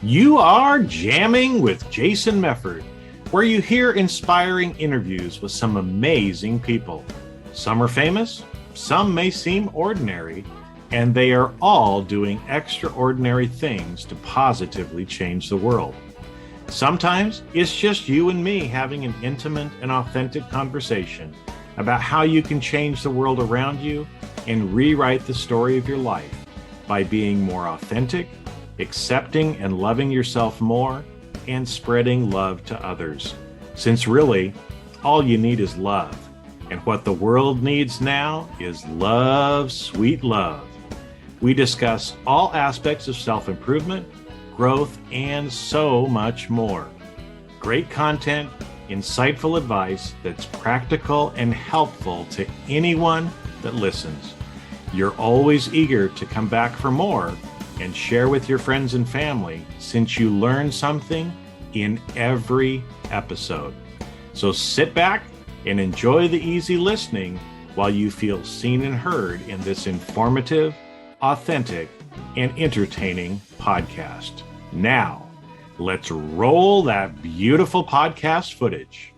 You are jamming with Jason Mefford, where you hear inspiring interviews with some amazing people. Some are famous, some may seem ordinary, and they are all doing extraordinary things to positively change the world. Sometimes it's just you and me having an intimate and authentic conversation about how you can change the world around you and rewrite the story of your life by being more authentic, accepting and loving yourself more, and spreading love to others. Since really, all you need is love. And what the world needs now is love, sweet love. We discuss all aspects of self-improvement, growth, and so much more. Great content, insightful advice that's practical and helpful to anyone that listens. You're always eager to come back for more and share with your friends and family, since you learn something in every episode. So sit back and enjoy the easy listening while you feel seen and heard in this informative, authentic, and entertaining podcast. Now, let's roll that beautiful podcast footage.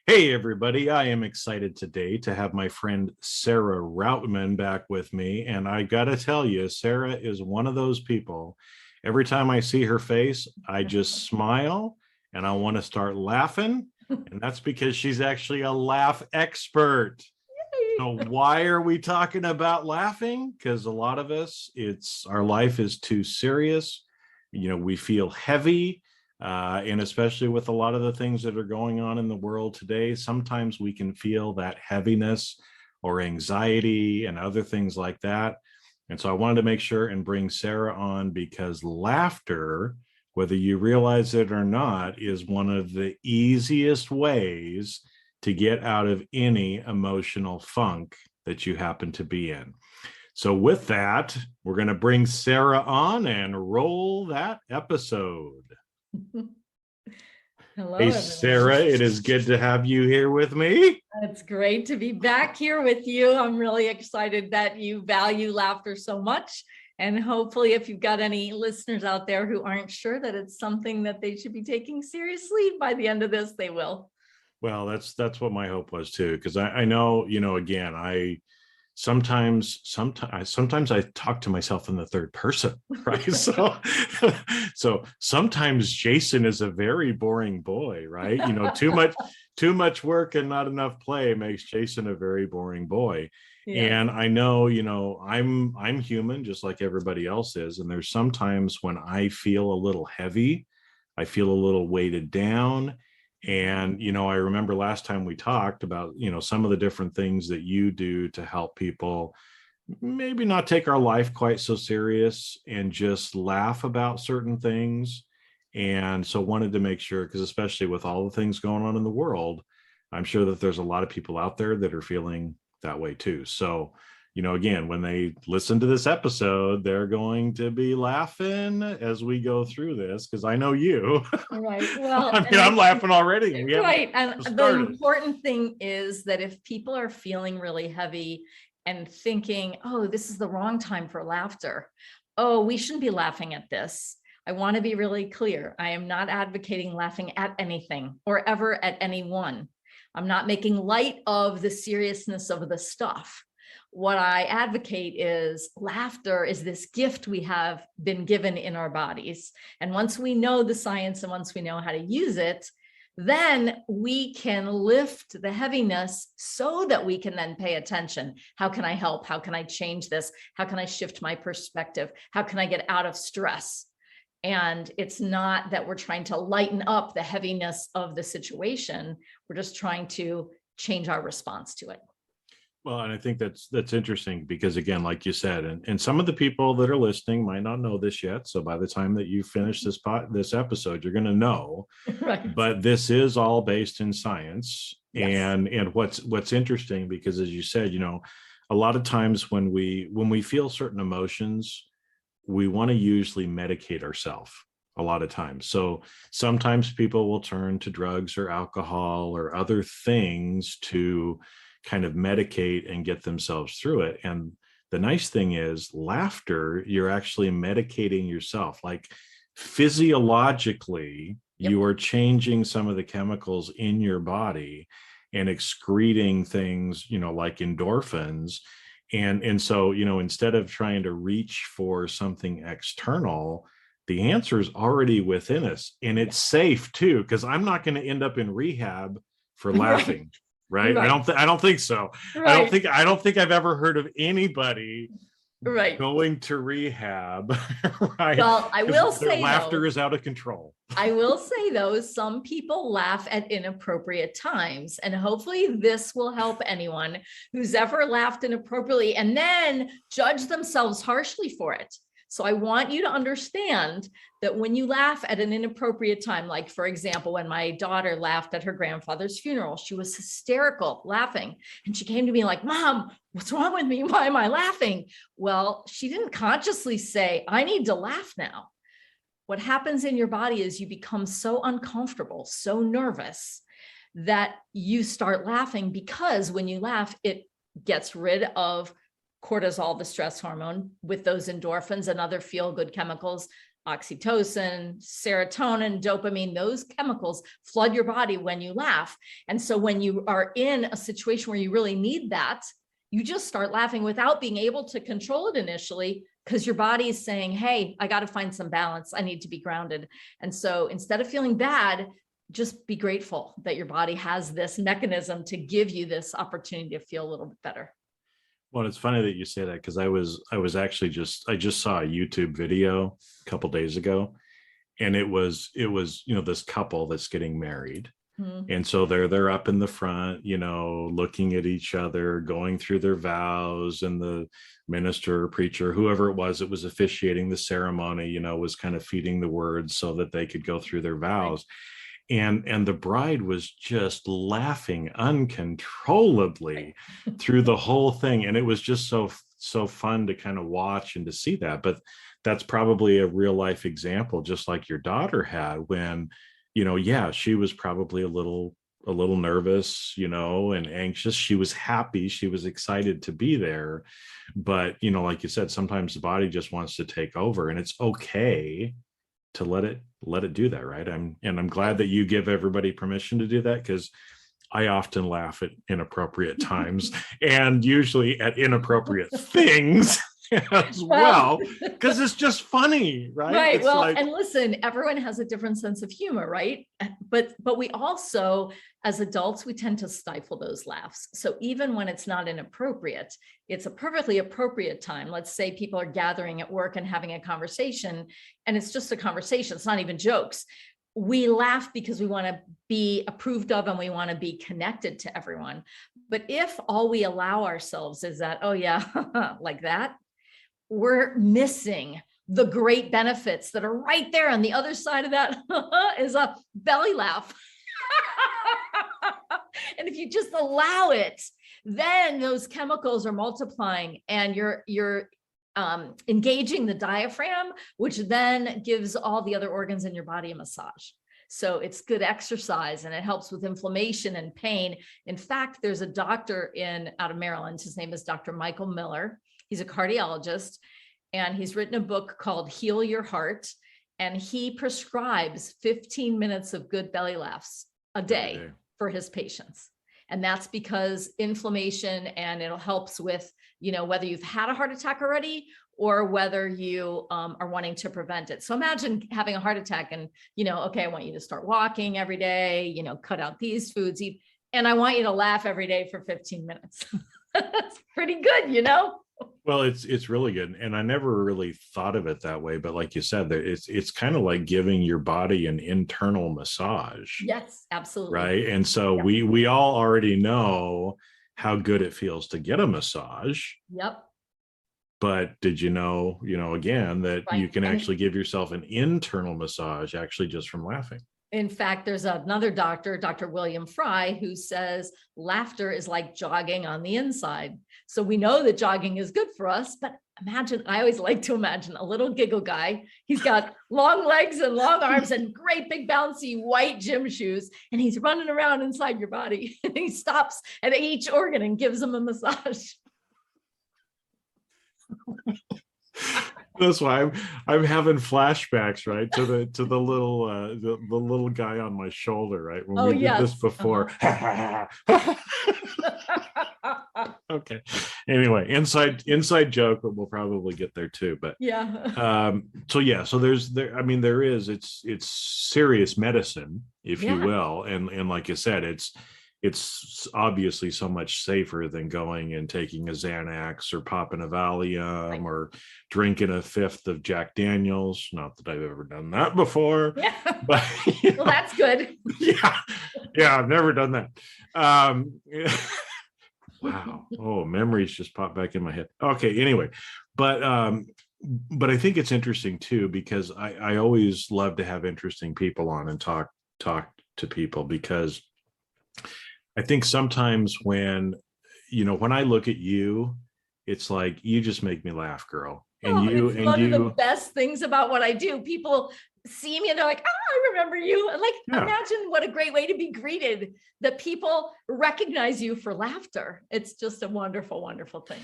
Hey, everybody. I am excited today to have my friend Sarah Routman back with me. And I got to tell you, Sarah is one of those people. Every time I see her face, I just smile and I want to start laughing. And that's because she's actually a laugh expert. So why are we talking about laughing? Because a lot of us, our life is too serious. We feel heavy. And especially with a lot of the things that are going on in the world today, sometimes we can feel that heaviness or anxiety and other things like that. And so I wanted to make sure and bring Sarah on, because laughter, whether you realize it or not, is one of the easiest ways to get out of any emotional funk that you happen to be in. So with that, we're going to bring Sarah on and roll that episode. Hello, hey, everyone. Sarah, it is good to have you here with me. It's great to be back here with you. I'm really excited that you value laughter so much. And hopefully, if you've got any listeners out there who aren't sure that it's something that they should be taking seriously, by the end of this, they will. Well, that's what my hope was too, because I know, again, sometimes I talk to myself in the third person, right? So sometimes Jason is a very boring boy, right? Too much work and not enough play makes Jason a very boring boy. Yeah. And I know, I'm human just like everybody else is. And there's sometimes when I feel a little heavy, I feel a little weighted down. And, I remember last time we talked about, some of the different things that you do to help people maybe not take our life quite so serious and just laugh about certain things. And so wanted to make sure, because especially with all the things going on in the world, I'm sure that there's a lot of people out there that are feeling that way too. So, again, when they listen to this episode, they're going to be laughing as we go through this, because I know you. Right. Well, I'm laughing already. Right. And the important thing is that if people are feeling really heavy and thinking, oh, this is the wrong time for laughter. Oh, we shouldn't be laughing at this. I want to be really clear. I am not advocating laughing at anything or ever at anyone. I'm not making light of the seriousness of the stuff. What I advocate is laughter is this gift we have been given in our bodies. And once we know the science and once we know how to use it, then we can lift the heaviness so that we can then pay attention. How can I help? How can I change this? How can I shift my perspective? How can I get out of stress? And it's not that we're trying to lighten up the heaviness of the situation. We're just trying to change our response to it. Well, and I think that's interesting, because again, like you said, and some of the people that are listening might not know this yet. So by the time that you finish this episode, you're going to know. Right. But this is all based in science. Yes. And what's interesting, because as you said, a lot of times when we feel certain emotions, we want to usually medicate ourselves a lot of times. So sometimes people will turn to drugs or alcohol or other things to kind of medicate and get themselves through it. And the nice thing is laughter, you're actually medicating yourself. Like physiologically, you are changing some of the chemicals in your body and excreting things, like endorphins. And so, instead of trying to reach for something external, the answer is already within us, and it's safe too, because I'm not going to end up in rehab for laughing. Right. I don't think so. Right. I don't think I've ever heard of anybody going to rehab. Right. Well, I will say laughter is out of control. I will say though, some people laugh at inappropriate times, and hopefully this will help anyone who's ever laughed inappropriately and then judge themselves harshly for it. So I want you to understand that when you laugh at an inappropriate time, like for example, when my daughter laughed at her grandfather's funeral, she was hysterical laughing. And she came to me like, Mom, what's wrong with me? Why am I laughing? Well, she didn't consciously say, I need to laugh now. What happens in your body is you become so uncomfortable, so nervous that you start laughing, because when you laugh, it gets rid of cortisol, the stress hormone, with those endorphins and other feel-good chemicals, oxytocin, serotonin, dopamine, those chemicals flood your body when you laugh. And so when you are in a situation where you really need that, you just start laughing without being able to control it initially, because your body is saying, hey, I got to find some balance. I need to be grounded. And so instead of feeling bad, just be grateful that your body has this mechanism to give you this opportunity to feel a little bit better. Well, it's funny that you say that, because I was actually I just saw a YouTube video a couple days ago, and it was this couple that's getting married. Mm-hmm. And so they're up in the front, looking at each other, going through their vows, and the minister or preacher, whoever it was officiating the ceremony, was kind of feeding the words so that they could go through their vows. Right. And the bride was just laughing uncontrollably through the whole thing. And it was just so fun to kind of watch and to see that. But that's probably a real life example, just like your daughter had, when, she was probably a little nervous, and anxious. She was happy. She was excited to be there. But, like you said, sometimes the body just wants to take over, and it's okay to let it do that. Right. I'm glad that you give everybody permission to do that, because I often laugh at inappropriate times and usually at inappropriate things as well, because it's just funny, right? Right. It's well, and listen, everyone has a different sense of humor, right? But we also, as adults, we tend to stifle those laughs. So even when it's not inappropriate, it's a perfectly appropriate time. Let's say people are gathering at work and having a conversation, and it's just a conversation. It's not even jokes. We laugh because we want to be approved of, and we want to be connected to everyone. But if all we allow ourselves is that, oh yeah, like that, we're missing the great benefits that are right there on the other side of that is a belly laugh. And if you just allow it, then those chemicals are multiplying, and you're engaging the diaphragm, which then gives all the other organs in your body a massage. So it's good exercise, and it helps with inflammation and pain. In fact, there's a doctor out of Maryland. His name is Dr. Michael Miller. He's a cardiologist, and he's written a book called Heal Your Heart. And he prescribes 15 minutes of good belly laughs a day for his patients. And that's because inflammation, and it helps with, whether you've had a heart attack already or whether you are wanting to prevent it. So imagine having a heart attack and, okay, I want you to start walking every day, cut out these foods, and I want you to laugh every day for 15 minutes. That's pretty good, Well, it's really good. And I never really thought of it that way. But like you said, it's kind of like giving your body an internal massage. Yes, absolutely. Right. And so we all already know how good it feels to get a massage. Yep. But did you know, again, that you can actually give yourself an internal massage actually just from laughing? In fact, there's another doctor, Dr. William Fry, who says laughter is like jogging on the inside. So we know that jogging is good for us, but I always like to imagine a little giggle guy. He's got long legs and long arms and great big bouncy white gym shoes, and he's running around inside your body. And he stops at each organ and gives them a massage. That's why I'm having flashbacks, right, to the little the little guy on my shoulder, right, when Oh, we did this yes. before. Okay. Anyway, inside joke, but we'll probably get there too. But Yeah. so yeah, so I mean, there is, it's serious medicine, if you Yeah. will, and like I said, it's obviously so much safer than going and taking a Xanax or popping a Valium, Right. or drinking a fifth of Jack Daniels. Not that I've ever done that before, Yeah. but Well, that's good. yeah, I've never done that. Wow. Oh, memories just popped back in my head. Okay, anyway, but I think it's interesting too, because I always love to have interesting people on and talk to people, because I think sometimes when, when I look at you, it's like you just make me laugh, girl. And Oh, you it's and one of the you best things about what I do. People see me and they're like, oh, I remember you. And like, yeah. imagine what a great way to be greeted, that people recognize you for laughter. It's just a wonderful, wonderful thing.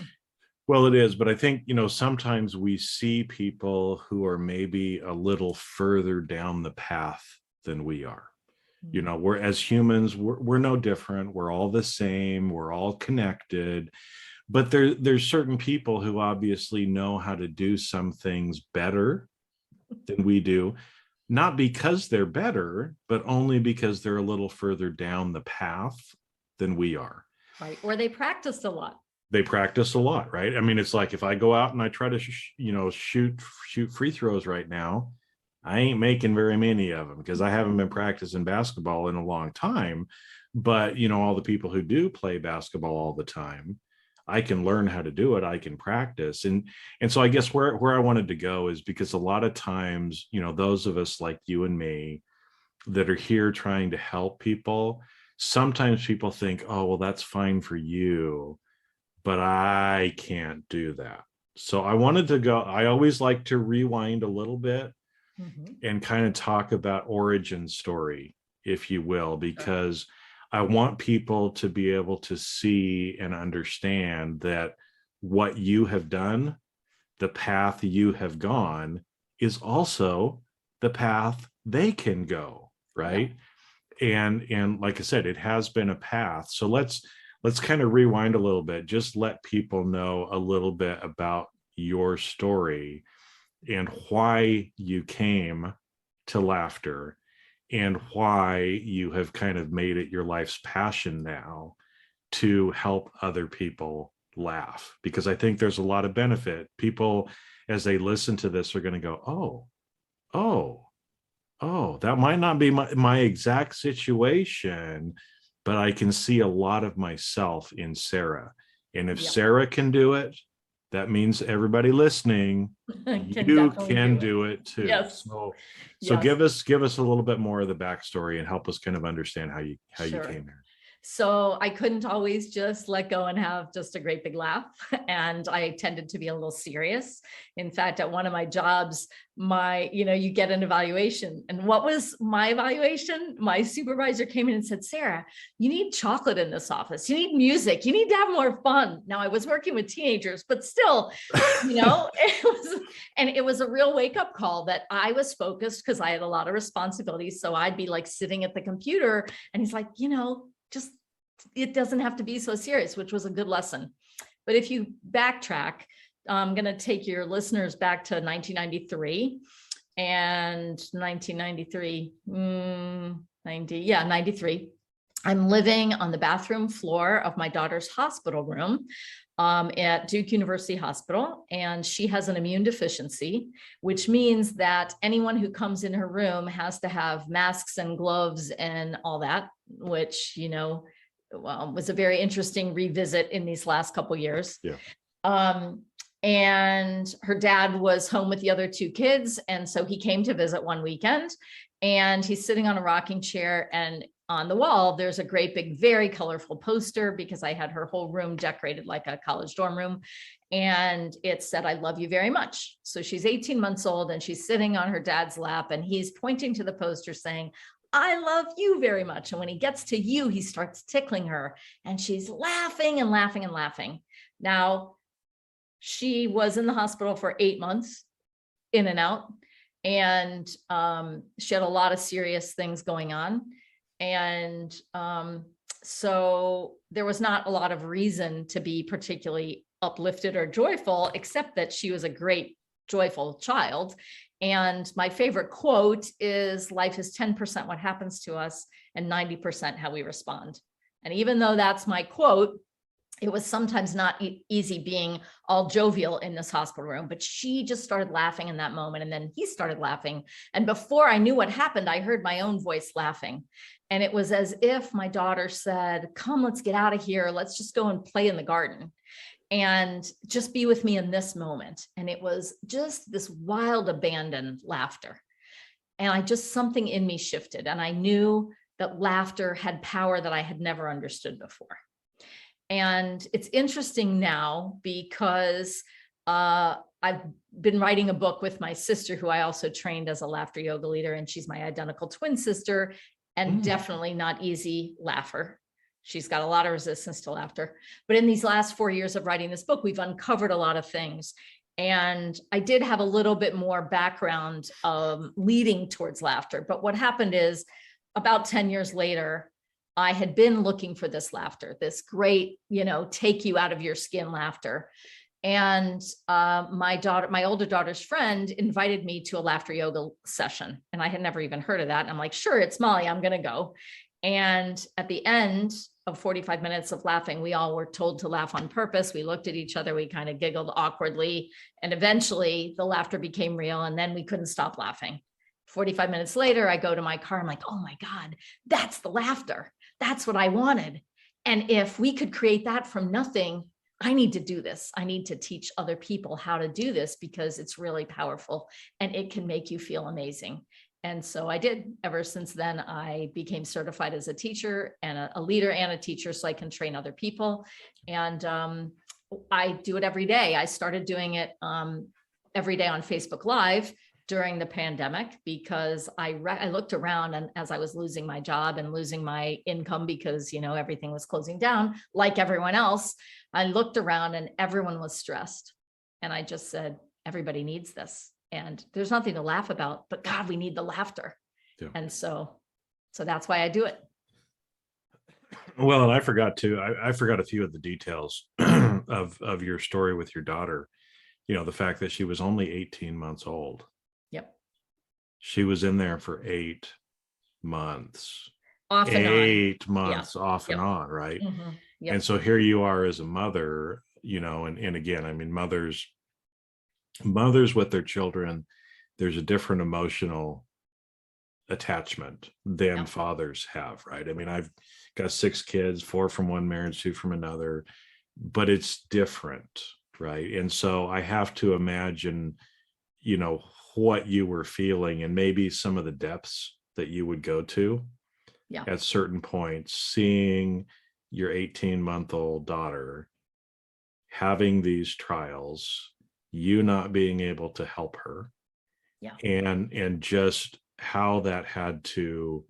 Well, it is, but I think, sometimes we see people who are maybe a little further down the path than we are. We're, as humans, we're no different. We're all the same. We're all connected. But there's certain people who obviously know how to do some things better than we do, not because they're better, but only because they're a little further down the path than we are. Right. Or they practiced a lot. They practice a lot, right? I mean, it's like if I go out and I try to, shoot free throws right now, I ain't making very many of them because I haven't been practicing basketball in a long time. But, all the people who do play basketball all the time, I can learn how to do it. I can practice. And so I guess where I wanted to go is because a lot of times, those of us like you and me that are here trying to help people, sometimes people think, oh, well, that's fine for you, but I can't do that. So I wanted to go, I always like to rewind a little bit and kind of talk about origin story, if you will, because I want people to be able to see and understand that what you have done, the path you have gone, is also the path they can go, right? Yeah. And like I said, it has been a path. So let's kind of rewind a little bit, just let people know a little bit about your story and why you came to laughter and why you have kind of made it your life's passion now to help other people laugh. Because I think there's a lot of benefit. People, as they listen to this, are going to go, oh, that might not be my exact situation, but I can see a lot of myself in Sarah. And if Sarah can do it, that means everybody listening, you can do it too. Yes. So Yes. give us a little bit more of the backstory and help us kind of understand how you came here. So I couldn't always just let go and have just a great big laugh. And I tended to be a little serious. In fact, at one of my jobs, you get an evaluation. And what was my evaluation? My supervisor came in and said, Sarah, you need chocolate in this office. You need music. You need to have more fun. Now I was working with teenagers, but still, it was a real wake up call that I was focused because I had a lot of responsibilities. So I'd be like sitting at the computer and he's like, just, it doesn't have to be so serious, which was a good lesson. But if you backtrack, I'm going to take your listeners back to 1993 and 1993, 93. I'm living on the bathroom floor of my daughter's hospital room at Duke University Hospital, and she has an immune deficiency, which means that anyone who comes in her room has to have masks and gloves and all that, which, was a very interesting revisit in these last couple of years. Yeah. And her dad was home with the other two kids. And so he came to visit one weekend and he's sitting on a rocking chair, and on the wall, there's a great big, very colorful poster because I had her whole room decorated like a college dorm room. And it said, I love you very much. So she's 18 months old and she's sitting on her dad's lap and he's pointing to the poster saying, I love you very much. And when he gets to you, he starts tickling her and she's laughing and laughing and laughing. Now, she was in the hospital for 8 months, in and out. And she had a lot of serious things going on. And so there was not a lot of reason to be particularly uplifted or joyful, except that she was a great, joyful child. And my favorite quote is, life is 10% what happens to us and 90% how we respond. And even though that's my quote, it was sometimes not easy being all jovial in this hospital room, but she just started laughing in that moment. And then he started laughing. And before I knew what happened, I heard my own voice laughing. And it was as if my daughter said, come, let's get out of here. Let's just go and play in the garden and just be with me in this moment. And it was just this wild abandoned laughter. And something in me shifted. And I knew that laughter had power that I had never understood before. And it's interesting now because I've been writing a book with my sister, who I also trained as a laughter yoga leader, and she's my identical twin sister, and definitely not easy laugher. She's got a lot of resistance to laughter. But in these last 4 years of writing this book, we've uncovered a lot of things. And I did have a little bit more background leading towards laughter. But what happened is, about 10 years later, I had been looking for this laughter, this great, take you out of your skin laughter. And my older daughter's friend invited me to a laughter yoga session. And I had never even heard of that. And I'm like, sure, it's Molly, I'm going to go. And at the end of 45 minutes of laughing, we all were told to laugh on purpose. We looked at each other, we kind of giggled awkwardly. And eventually the laughter became real. And then we couldn't stop laughing. 45 minutes later, I go to my car. I'm like, oh my God, that's the laughter. That's what I wanted. And if we could create that from nothing, I need to do this. I need to teach other people how to do this, because it's really powerful and it can make you feel amazing. And so I did. Ever since then, I became certified as a teacher and a leader and a teacher, so I can train other people. And I do it every day. I started doing it every day on Facebook Live during the pandemic, because I looked around, and as I was losing my job and losing my income because, everything was closing down like everyone else, I looked around and everyone was stressed. And I just said, everybody needs this. And there's nothing to laugh about, but God, we need the laughter. Yeah. And so that's why I do it. Well, and I forgot a few of the details of your story with your daughter. The fact that she was only 18 months old. Yep. She was in there for 8 months. Off and on. 8 months off and on, right? Mm-hmm. Yep. And so here you are as a mother, and again, I mean, mothers with their children, there's a different emotional attachment than fathers have, right? I mean, I've got 6 kids, 4 from one marriage, 2 from another, but it's different, right? And so I have to imagine, what you were feeling and maybe some of the depths that you would go to at certain points, seeing your 18-month-old daughter having these trials, you not being able to help her, and just how that had to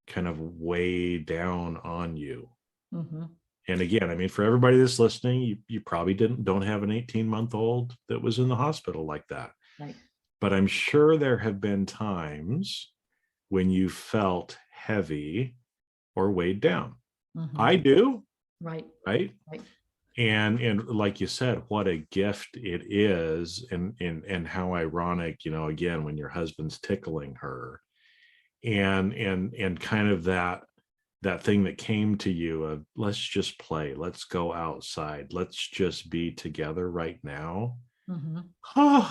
kind of weigh down on you. Mm-hmm. And again, I mean, for everybody that's listening, you probably don't have an 18-month-old that was in the hospital like that. Right. But I'm sure there have been times when you felt heavy or weighed down. Mm-hmm. I do. Right. And like you said, what a gift it is, and how ironic, again, when your husband's tickling her, and kind of that thing that came to you of, let's just play, let's go outside, let's just be together right now. Mm-hmm.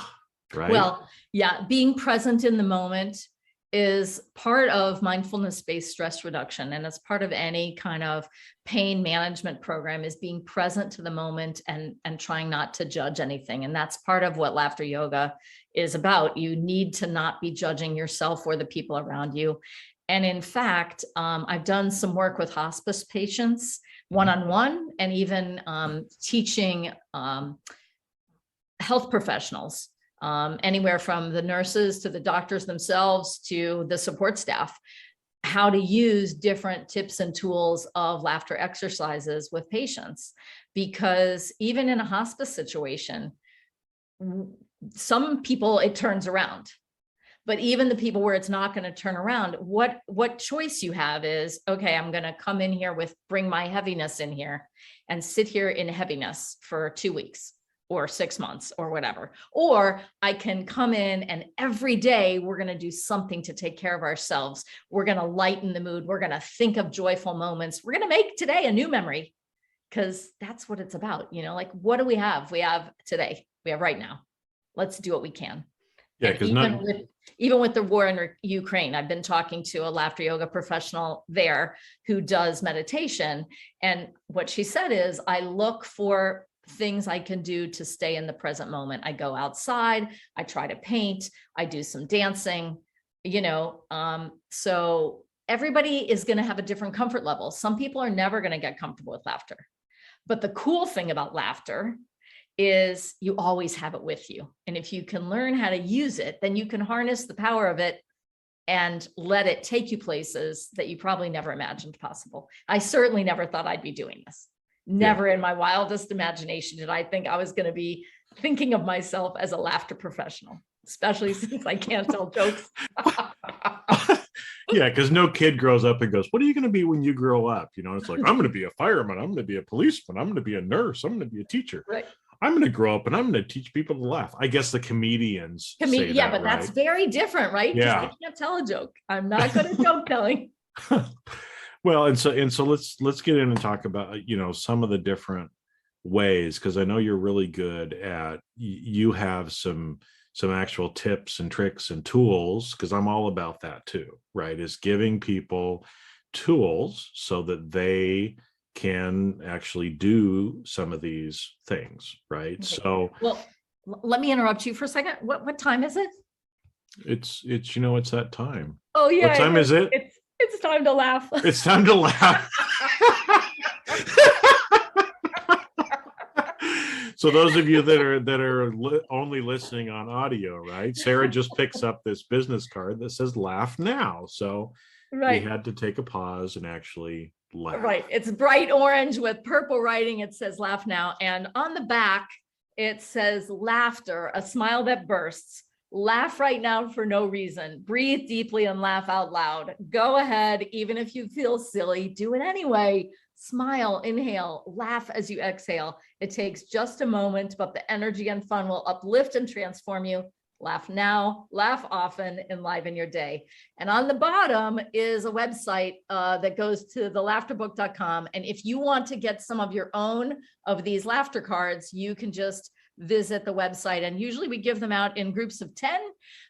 Right. Well, being present in the moment is part of mindfulness-based stress reduction. And as part of any kind of pain management program, is being present to the moment and trying not to judge anything. And that's part of what laughter yoga is about. You need to not be judging yourself or the people around you. And in fact, I've done some work with hospice patients one-on-one, and even teaching health professionals, anywhere from the nurses to the doctors themselves to the support staff, how to use different tips and tools of laughter exercises with patients. because even in a hospice situation, some people it turns around. But even the people where it's not going to turn around, what choice you have is, okay, I'm going to come in here bring my heaviness in here and sit here in heaviness for 2 weeks or 6 months or whatever. Or I can come in and every day we're going to do something to take care of ourselves. We're going to lighten the mood. We're going to think of joyful moments. We're going to make today a new memory, because that's what it's about. Like, what do we have? We have today. We have right now. Let's do what we can. Yeah, because even with the war in Ukraine, I've been talking to a laughter yoga professional there who does meditation. And what she said is, I look for things I can do to stay in the present moment. I go outside, I try to paint, I do some dancing, so everybody is going to have a different comfort level. Some people are never going to get comfortable with laughter. But the cool thing about laughter is you always have it with you. And if you can learn how to use it, then you can harness the power of it and let it take you places that you probably never imagined possible. I certainly never thought I'd be doing this. Never in my wildest imagination did I think I was going to be thinking of myself as a laughter professional, especially since I can't tell jokes. Yeah, because no kid grows up and goes, what are you going to be when you grow up? It's like, I'm going to be a fireman. I'm going to be a policeman. I'm going to be a nurse. I'm going to be a teacher. Right. I'm going to grow up and I'm going to teach people to laugh. I guess the comedians say yeah, that, but right? That's very different, right? Because I can't tell a joke. I'm not good at joke telling. Well, and so let's get in and talk about, some of the different ways, because I know you're really good at, you have some actual tips and tricks and tools, because I'm all about that too, right? Is giving people tools so that they can actually do some of these things, right? Okay. So, well, let me interrupt you for a second. What time is it? It's it's that time. Oh yeah. What time is it? It's time to laugh. It's time to laugh. So those of you that are only listening on audio, right? Sarah just picks up this business card that says "Laugh Now." So we had to take a pause and actually laugh. Right. It's bright orange with purple writing. It says "Laugh Now," and on the back it says "Laughter, a smile that bursts. Laugh right now for no reason. Breathe deeply and laugh out loud. Go ahead, even if you feel silly, do it anyway. Smile, inhale, laugh as you exhale. It takes just a moment, but the energy and fun will uplift and transform you. Laugh now, laugh often, enliven your day. And on the bottom is a website that goes to thelaughterbook.com. And if you want to get some of your own of these laughter cards, you can just visit the website. And usually we give them out in groups of 10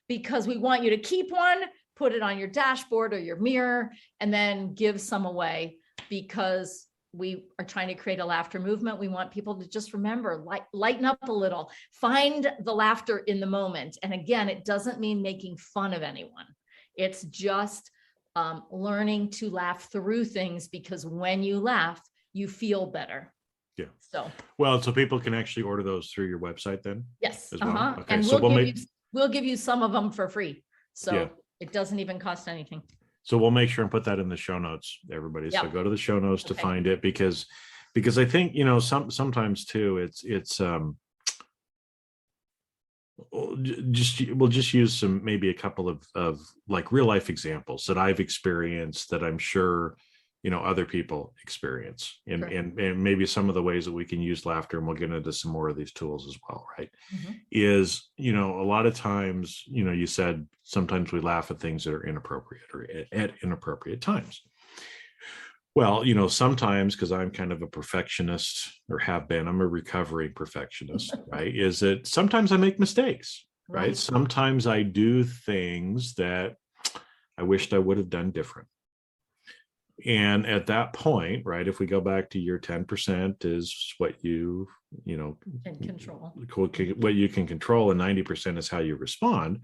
because we want you to keep one, put it on your dashboard or your mirror, and then give some away, because we are trying to create a laughter movement. We want people to just remember, lighten up a little, find the laughter in the moment. And again, it doesn't mean making fun of anyone. It's just learning to laugh through things, because when you laugh, you feel better. Yeah. So people can actually order those through your website then? Yes. As well? Okay. And we'll give you some of them for free. So it doesn't even cost anything. So we'll make sure and put that in the show notes, everybody. Yep. So go to the show notes to find it, because I think, sometimes too, we'll just use some, maybe a couple of like real life examples that I've experienced that I'm sure, other people experience, and maybe some of the ways that we can use laughter, and we'll get into some more of these tools as well, right? Mm-hmm. Is, a lot of times, you said sometimes we laugh at things that are inappropriate or at inappropriate times. Well, sometimes, because I'm kind of a perfectionist, or have been, I'm a recovering perfectionist, right? Is that sometimes I make mistakes, right? Sometimes I do things that I wished I would have done different. And at that point, right, if we go back to your 10% is what you can control, what you can control, and 90% is how you respond.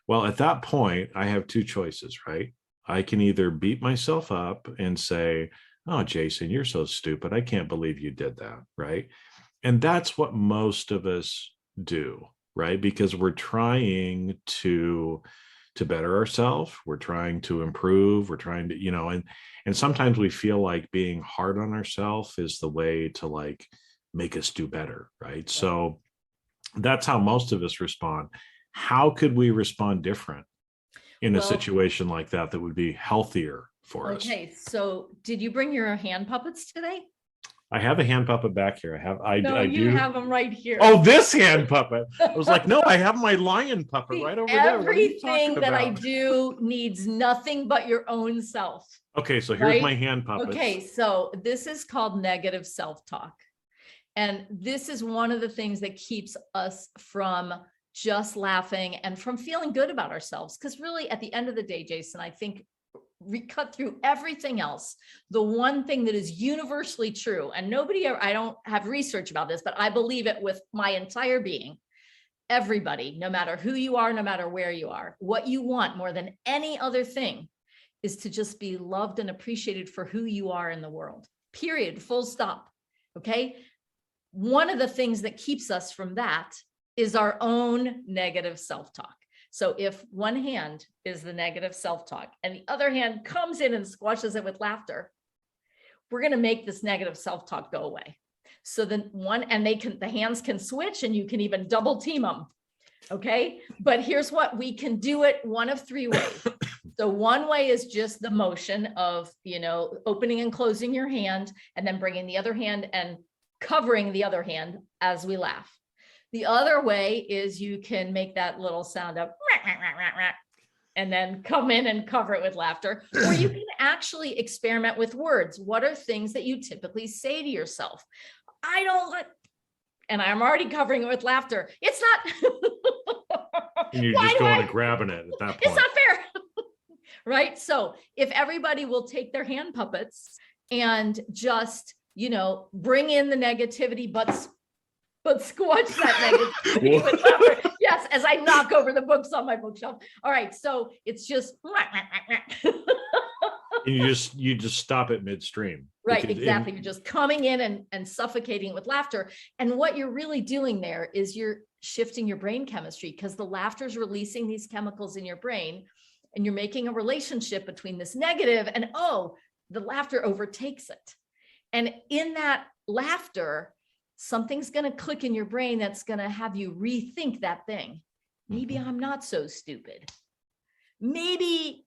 Well, at that point, I have two choices, right? I can either beat myself up and say, oh, Jason, you're so stupid. I can't believe you did that, right? And that's what most of us do, right? Because we're trying to better ourselves. We're trying to improve. We're trying to, and sometimes we feel like being hard on ourselves is the way to make us do better, right? So that's how most of us respond. How could we respond different in a situation like that would be healthier for us? Okay, so did you bring your hand puppets today? I have a hand puppet back here. I You do have them right here. Oh, this hand puppet. I was like, no, I have my lion puppet right over there. What are you talking Everything that I about? do needs nothing but your own self. Okay, so here's my hand puppets. Okay, so this is called negative self-talk. And this is one of the things that keeps us from just laughing and from feeling good about ourselves. Because really, at the end of the day, Jason, I think cut through everything else, the one thing that is universally true, and I don't have research about this, but I believe it with my entire being. Everybody, no matter who you are, no matter where you are, what you want more than any other thing is to just be loved and appreciated for who you are in the world, period, full stop. Okay. One of the things that keeps us from that is our own negative self-talk. So if one hand is the negative self-talk and the other hand comes in and squashes it with laughter, we're going to make this negative self-talk go away. So then the hands can switch and you can even double team them. Okay. But here's what we can do it one of three ways. So one way is just the motion of, opening and closing your hand and then bringing the other hand and covering the other hand as we laugh. The other way is you can make that little sound of and then come in and cover it with laughter, or you can actually experiment with words. What are things that you typically say to yourself? I don't like, and I'm already covering it with laughter. It's not. And you're just going and grabbing it at that point. It's not fair. Right? So if everybody will take their hand puppets and just, bring in the negativity, but squash that negativity with laughter. Yes, as I knock over the books on my bookshelf. All right, so it's just and you just stop it midstream. Right, exactly. You're just coming in and suffocating with laughter. And what you're really doing there is you're shifting your brain chemistry, because the laughter is releasing these chemicals in your brain, and you're making a relationship between this negative and, the laughter overtakes it. And in that laughter, something's going to click in your brain that's going to have you rethink that thing. Maybe I'm not so stupid. Maybe,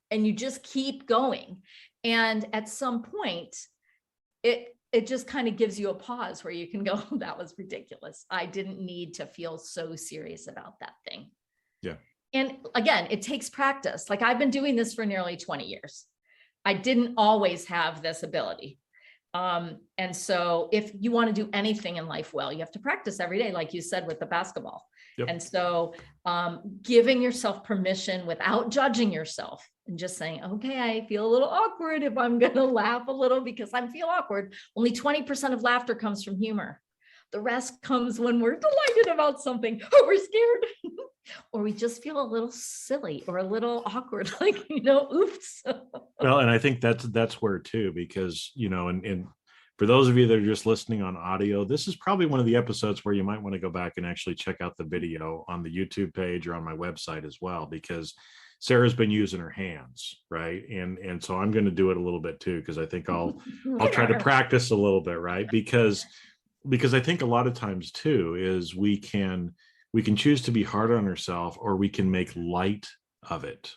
and you just keep going. And at some point, it just kind of gives you a pause where you can go, that was ridiculous. I didn't need to feel so serious about that thing. Yeah. And again, it takes practice. Like, I've been doing this for nearly 20 years. I didn't always have this ability. And so if you want to do anything in life well, you have to practice every day, like you said, with the basketball. Yep. And so giving yourself permission without judging yourself and just saying, okay, I feel a little awkward if I'm going to laugh a little because I feel awkward. Only 20% of laughter comes from humor. The rest comes when we're delighted about something, or we're scared, or we just feel a little silly or a little awkward, like, oops. Well, and I think that's where too, because, and for those of you that are just listening on audio, this is probably one of the episodes where you might want to go back and actually check out the video on the YouTube page or on my website as well, because Sarah's been using her hands, right? And so I'm going to do it a little bit too, because I think I'll try to practice a little bit, right? Because I think a lot of times too is we can choose to be hard on ourselves, or we can make light of it,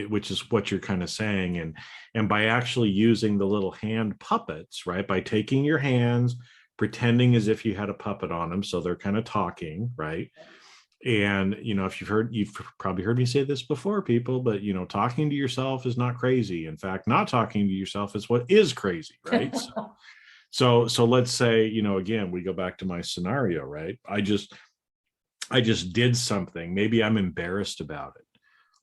which is what you're kind of saying. And by actually using the little hand puppets, right? By taking your hands, pretending as if you had a puppet on them, so they're kind of talking, right? And, if you've probably heard me say this before, people, but, talking to yourself is not crazy. In fact, not talking to yourself is what is crazy, right? So let's say, again, we go back to my scenario, right? I just did something. Maybe I'm embarrassed about it,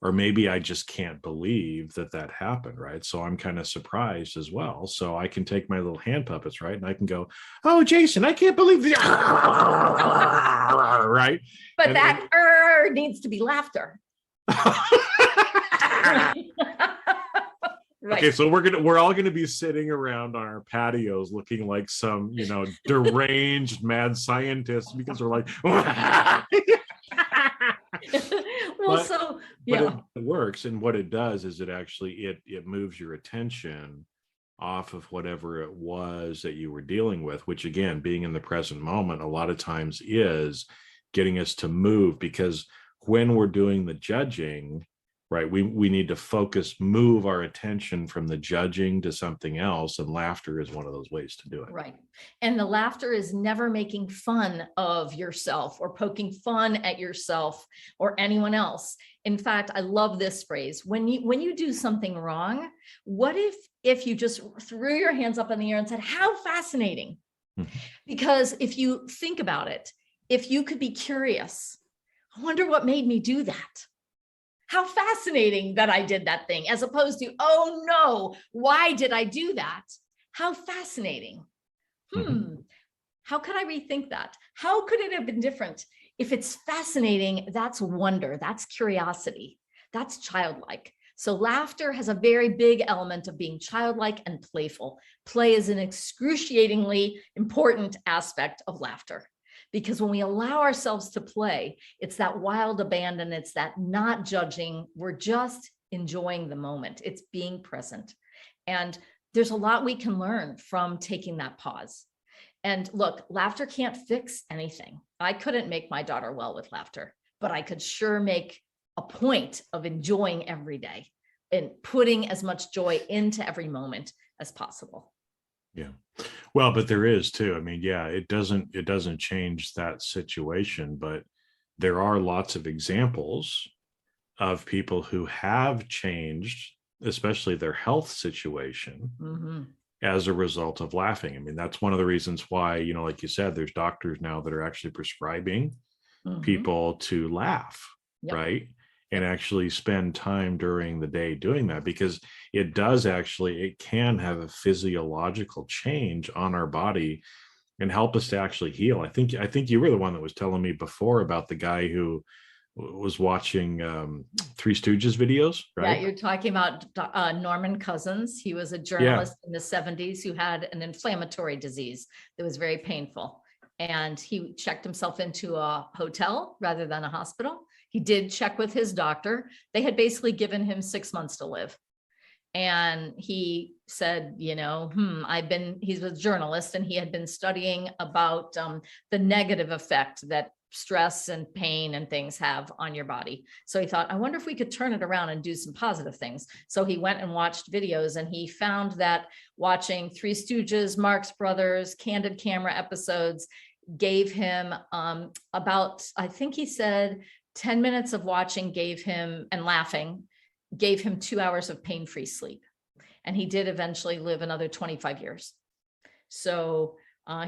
or maybe I just can't believe that happened, right? So I'm kind of surprised as well. So I can take my little hand puppets, right? And I can go, oh, Jason, I can't believe this, right? But needs to be laughter. Right. Okay, so we're all gonna be sitting around on our patios looking like some, deranged mad scientists, because we're like, well, but it works. And what it does is it actually it moves your attention off of whatever it was that you were dealing with, which again, being in the present moment, a lot of times is getting us to move, because when we're doing the judging, right, we need to focus, move our attention from the judging to something else. And laughter is one of those ways to do it. Right. And the laughter is never making fun of yourself or poking fun at yourself or anyone else. In fact, I love this phrase. When you do something wrong, what if you just threw your hands up in the air and said, how fascinating? Mm-hmm. Because if you think about it, if you could be curious, I wonder what made me do that. How fascinating that I did that thing, as opposed to, oh no, why did I do that? How fascinating. Mm-hmm. How could I rethink that? How could it have been different? If it's fascinating, that's wonder, that's curiosity, that's childlike. So laughter has a very big element of being childlike and playful. Play is an excruciatingly important aspect of laughter. Because when we allow ourselves to play, it's that wild abandon, it's that not judging, we're just enjoying the moment, it's being present. And there's a lot we can learn from taking that pause. And look, laughter can't fix anything. I couldn't make my daughter well with laughter, but I could sure make a point of enjoying every day and putting as much joy into every moment as possible. Yeah. Well, but there is too. I mean, yeah, it doesn't change that situation, but there are lots of examples of people who have changed, especially their health situation, mm-hmm. as a result of laughing. I mean, that's one of the reasons why, like you said, there's doctors now that are actually prescribing mm-hmm. people to laugh, yep. right? And actually spend time during the day doing that, because it can have a physiological change on our body and help us to actually heal. I think you were the one that was telling me before about the guy who was watching Three Stooges videos, right? Yeah, you're talking about Norman Cousins. He was a journalist in the 70s who had an inflammatory disease that was very painful. And he checked himself into a hotel rather than a hospital. He did check with his doctor. They had basically given him 6 months to live. And he said, he was a journalist and he had been studying about the negative effect that stress and pain and things have on your body. So he thought, I wonder if we could turn it around and do some positive things. So he went and watched videos, and he found that watching Three Stooges, Marx Brothers, Candid Camera episodes gave him about, I think he said 10 minutes of watching and laughing gave him 2 hours of pain-free sleep. And he did eventually live another 25 years. So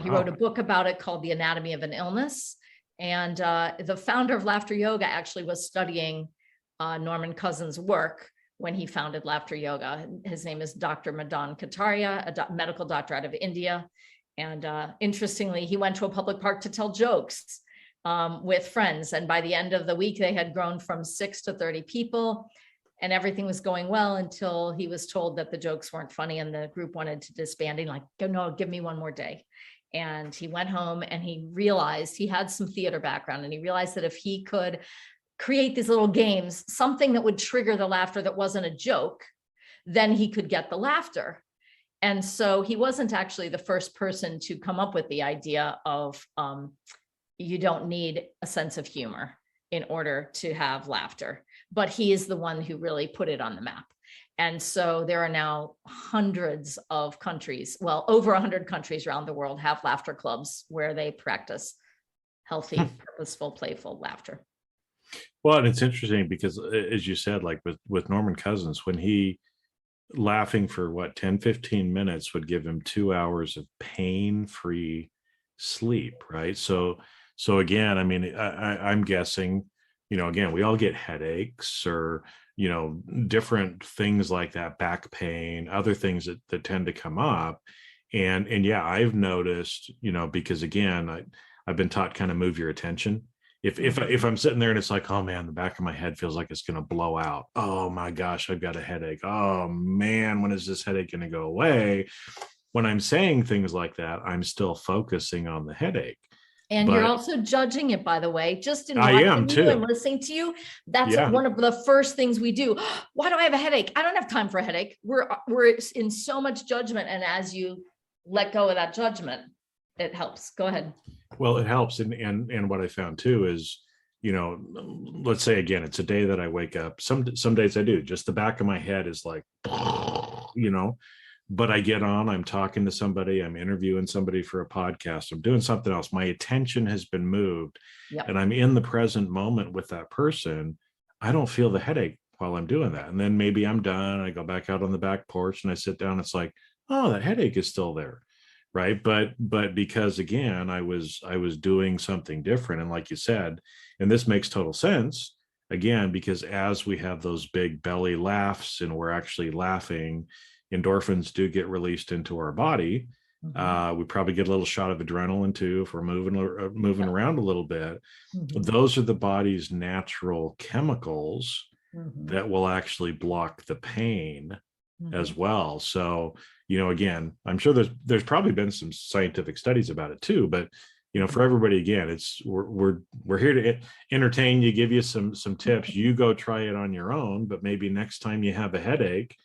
he wrote a book about it called The Anatomy of an Illness. And the founder of Laughter Yoga actually was studying Norman Cousins' work when he founded Laughter Yoga. His name is Dr. Madan Kataria, a medical doctor out of India. And interestingly, he went to a public park to tell jokes with friends. And by the end of the week, they had grown from 6 to 30 people. And everything was going well until he was told that the jokes weren't funny and the group wanted to disband. Like, no, give me one more day. And he went home and he realized he had some theater background, and he realized that if he could create these little games, something that would trigger the laughter that wasn't a joke, then he could get the laughter. And so he wasn't actually the first person to come up with the idea of you don't need a sense of humor in order to have laughter, but he is the one who really put it on the map. And so there are now hundreds of countries, well, over 100 countries around the world have laughter clubs where they practice healthy, purposeful, playful laughter. Well, and it's interesting because, as you said, like with Norman Cousins, when he laughing for 10, 15 minutes would give him 2 hours of pain-free sleep, right? So again, I mean, I'm guessing, again, we all get headaches or, different things like that, back pain, other things that tend to come up. And yeah, I've noticed, because again, I've been taught kind of move your attention. If I'm sitting there and it's like, oh man, the back of my head feels like it's going to blow out. Oh my gosh, I've got a headache. Oh man, when is this headache going to go away? When I'm saying things like that, I'm still focusing on the headache. And you're also judging it, by the way, just in watching you and listening to you. That's one of the first things we do. Why do I have a headache? I don't have time for a headache. We're in so much judgment. And as you let go of that judgment, it helps. Go ahead. Well, it helps. And what I found too is, let's say again, it's a day that I wake up. Some days I do. Just the back of my head is like, but I get on, I'm talking to somebody, I'm interviewing somebody for a podcast, I'm doing something else. My attention has been moved and I'm in the present moment with that person. I don't feel the headache while I'm doing that. And then maybe I'm done. I go back out on the back porch and I sit down. It's like, oh, that headache is still there. Right. But because again, I was doing something different. And like you said, and this makes total sense, again, because as we have those big belly laughs and we're actually laughing, endorphins do get released into our body. We probably get a little shot of adrenaline too if we're moving around a little bit. Those are the body's natural chemicals that will actually block the pain as well. So, again, I'm sure there's probably been some scientific studies about it too, but for everybody, again, it's we're here to entertain you, give you some tips. You go try it on your own, but maybe next time you have a headache,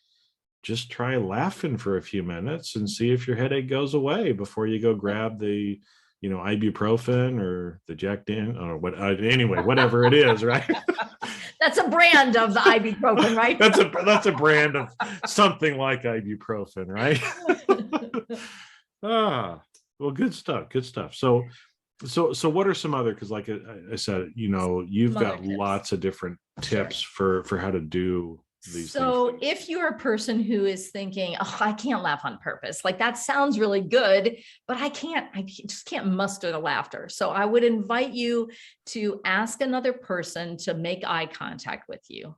just try laughing for a few minutes and see if your headache goes away before you go grab the, ibuprofen or the Jack Dan or whatever it is, right? That's a brand of the ibuprofen, right? That's a brand of something like ibuprofen, right? Well, good stuff. So what are some other, because like I said, you've got lots of different tips for how to do these things. So if you're a person who is thinking, oh, I can't laugh on purpose, like that sounds really good, but I just can't muster the laughter. So I would invite you to ask another person to make eye contact with you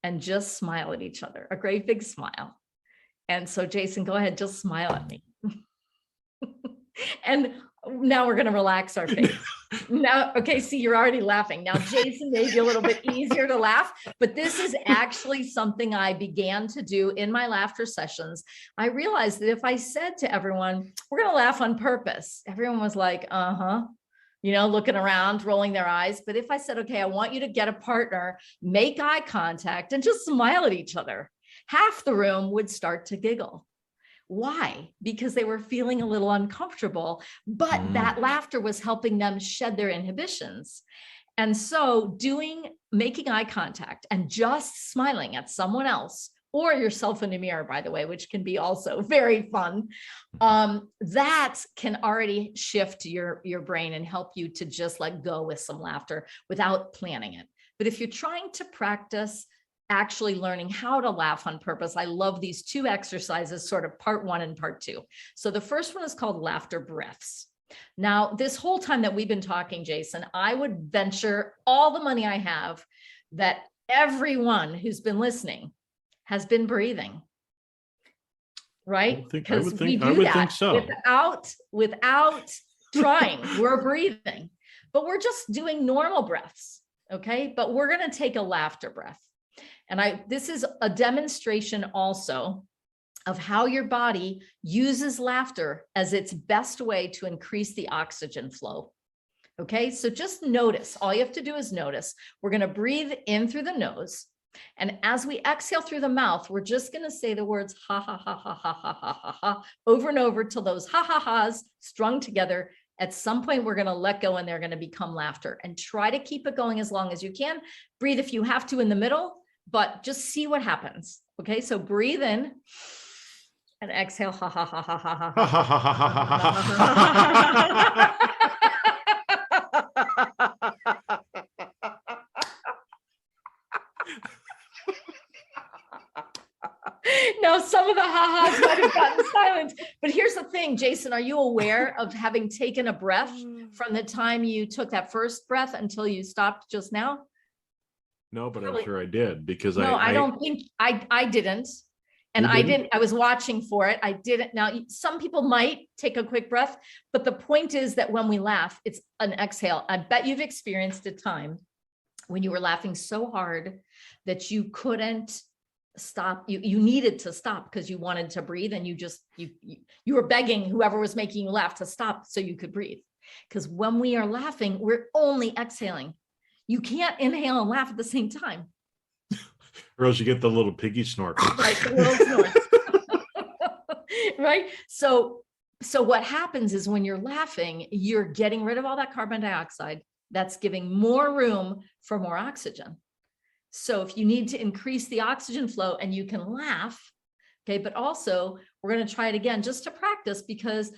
and just smile at each other, a great big smile. And so Jason, go ahead, just smile at me. And now we're going to relax our face. Now, okay, see, you're already laughing. Now, Jason made you a little bit easier to laugh, but this is actually something I began to do in my laughter sessions. I realized that if I said to everyone, we're going to laugh on purpose, everyone was like, looking around, rolling their eyes. But if I said, okay, I want you to get a partner, make eye contact, and just smile at each other, half the room would start to giggle. Why? Because they were feeling a little uncomfortable, but that laughter was helping them shed their inhibitions. And so making eye contact and just smiling at someone else or yourself in the mirror, by the way, which can be also very fun, that can already shift your brain and help you to just let go with some laughter without planning it. But if you're trying to practice actually learning how to laugh on purpose, I love these two exercises, sort of part 1 and part 2. So the first one is called laughter breaths. Now, this whole time that we've been talking, Jason, I would venture all the money I have that everyone who's been listening has been breathing, right? Because we do that think so. without trying, we're breathing, but we're just doing normal breaths, okay? But we're going to take a laughter breath. And this is a demonstration also of how your body uses laughter as its best way to increase the oxygen flow. Okay, so just notice, all you have to do is notice. We're going to breathe in through the nose. And as we exhale through the mouth, we're just going to say the words ha, ha, ha, ha, ha, ha, ha, ha, ha, over and over till those ha, ha, ha's strung together. At some point, we're going to let go and they're going to become laughter. And try to keep it going as long as you can. Breathe if you have to in the middle, but just see what happens. Okay, so breathe in and exhale. Ha ha ha ha ha ha. Now, some of the ha-has might have gotten silent, but here's the thing, Jason, are you aware of having taken a breath from the time you took that first breath until you stopped just now? No, but I'm sure I did because I don't think I didn't. And I didn't, I was watching for it. I didn't. Now, some people might take a quick breath, but the point is that when we laugh, it's an exhale. I bet you've experienced a time when you were laughing so hard that you couldn't stop. You needed to stop because you wanted to breathe and you were begging whoever was making you laugh to stop so you could breathe. Because when we are laughing, we're only exhaling. You can't inhale and laugh at the same time. Or else you get the little piggy snort. Right, the little snort. Right? So what happens is when you're laughing, you're getting rid of all that carbon dioxide. That's giving more room for more oxygen. So if you need to increase the oxygen flow and you can laugh, okay, but also we're going to try it again just to practice, because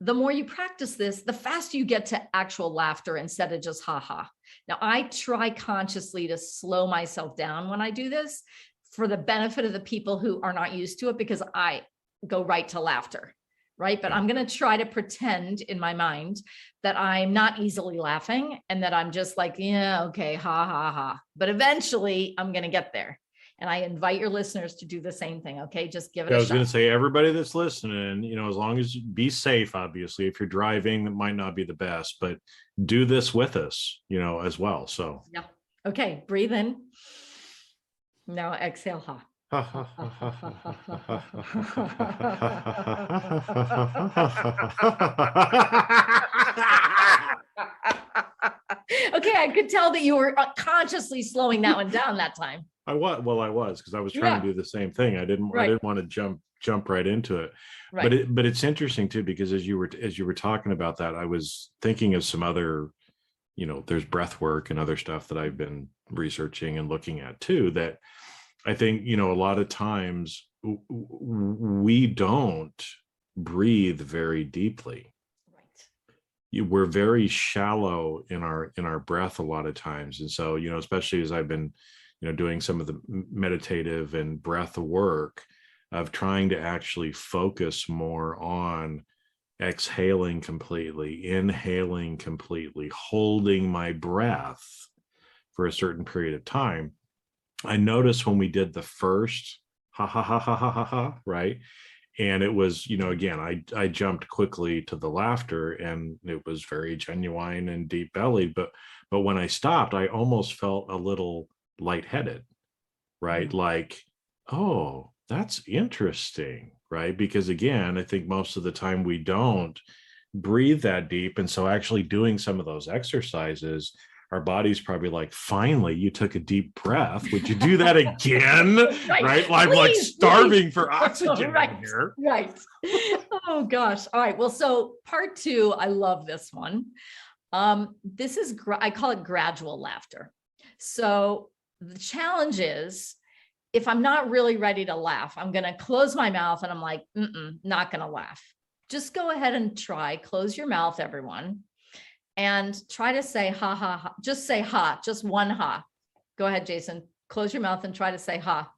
the more you practice this, the faster you get to actual laughter instead of just ha ha. Now, I try consciously to slow myself down when I do this for the benefit of the people who are not used to it, because I go right to laughter, right? But I'm going to try to pretend in my mind that I'm not easily laughing and that I'm just like, yeah, okay, ha ha ha. But eventually I'm going to get there. And I invite your listeners to do the same thing. Okay. Just give it a shot. I was going to say, everybody that's listening, as long as be safe, obviously, if you're driving, that might not be the best, but do this with us, as well. So, yeah. Okay. Breathe in. Now exhale. Ha. Okay. I could tell that you were consciously slowing that one down that time. I was, because I was trying to do the same thing. I didn't want to jump right into it. Right. But it's interesting too, because as you were talking about that, I was thinking of some other, there's breath work and other stuff that I've been researching and looking at too, that I think, a lot of times we don't breathe very deeply. Right. We're very shallow in our breath a lot of times. And so, especially as I've been doing some of the meditative and breath work of trying to actually focus more on exhaling completely, inhaling completely, holding my breath for a certain period of time. I noticed when we did the first ha ha ha ha ha ha ha, right? And it was, again, I jumped quickly to the laughter, and it was very genuine and deep bellied. But when I stopped, I almost felt a little lightheaded, right? Like, oh, that's interesting, right? Because again, I think most of the time we don't breathe that deep. And so actually doing some of those exercises, our body's probably like, finally, you took a deep breath. Would you do that again? Right? I'm like starving for oxygen in here. Right. Oh gosh. All right. Well, so part 2, I love this one. This is, I call it gradual laughter. So the challenge is, if I'm not really ready to laugh, I'm going to close my mouth and I'm like, not going to laugh. Just go ahead and try. Close your mouth, everyone. And try to say ha, ha, ha. Just say ha, just one ha. Go ahead, Jason. Close your mouth and try to say ha.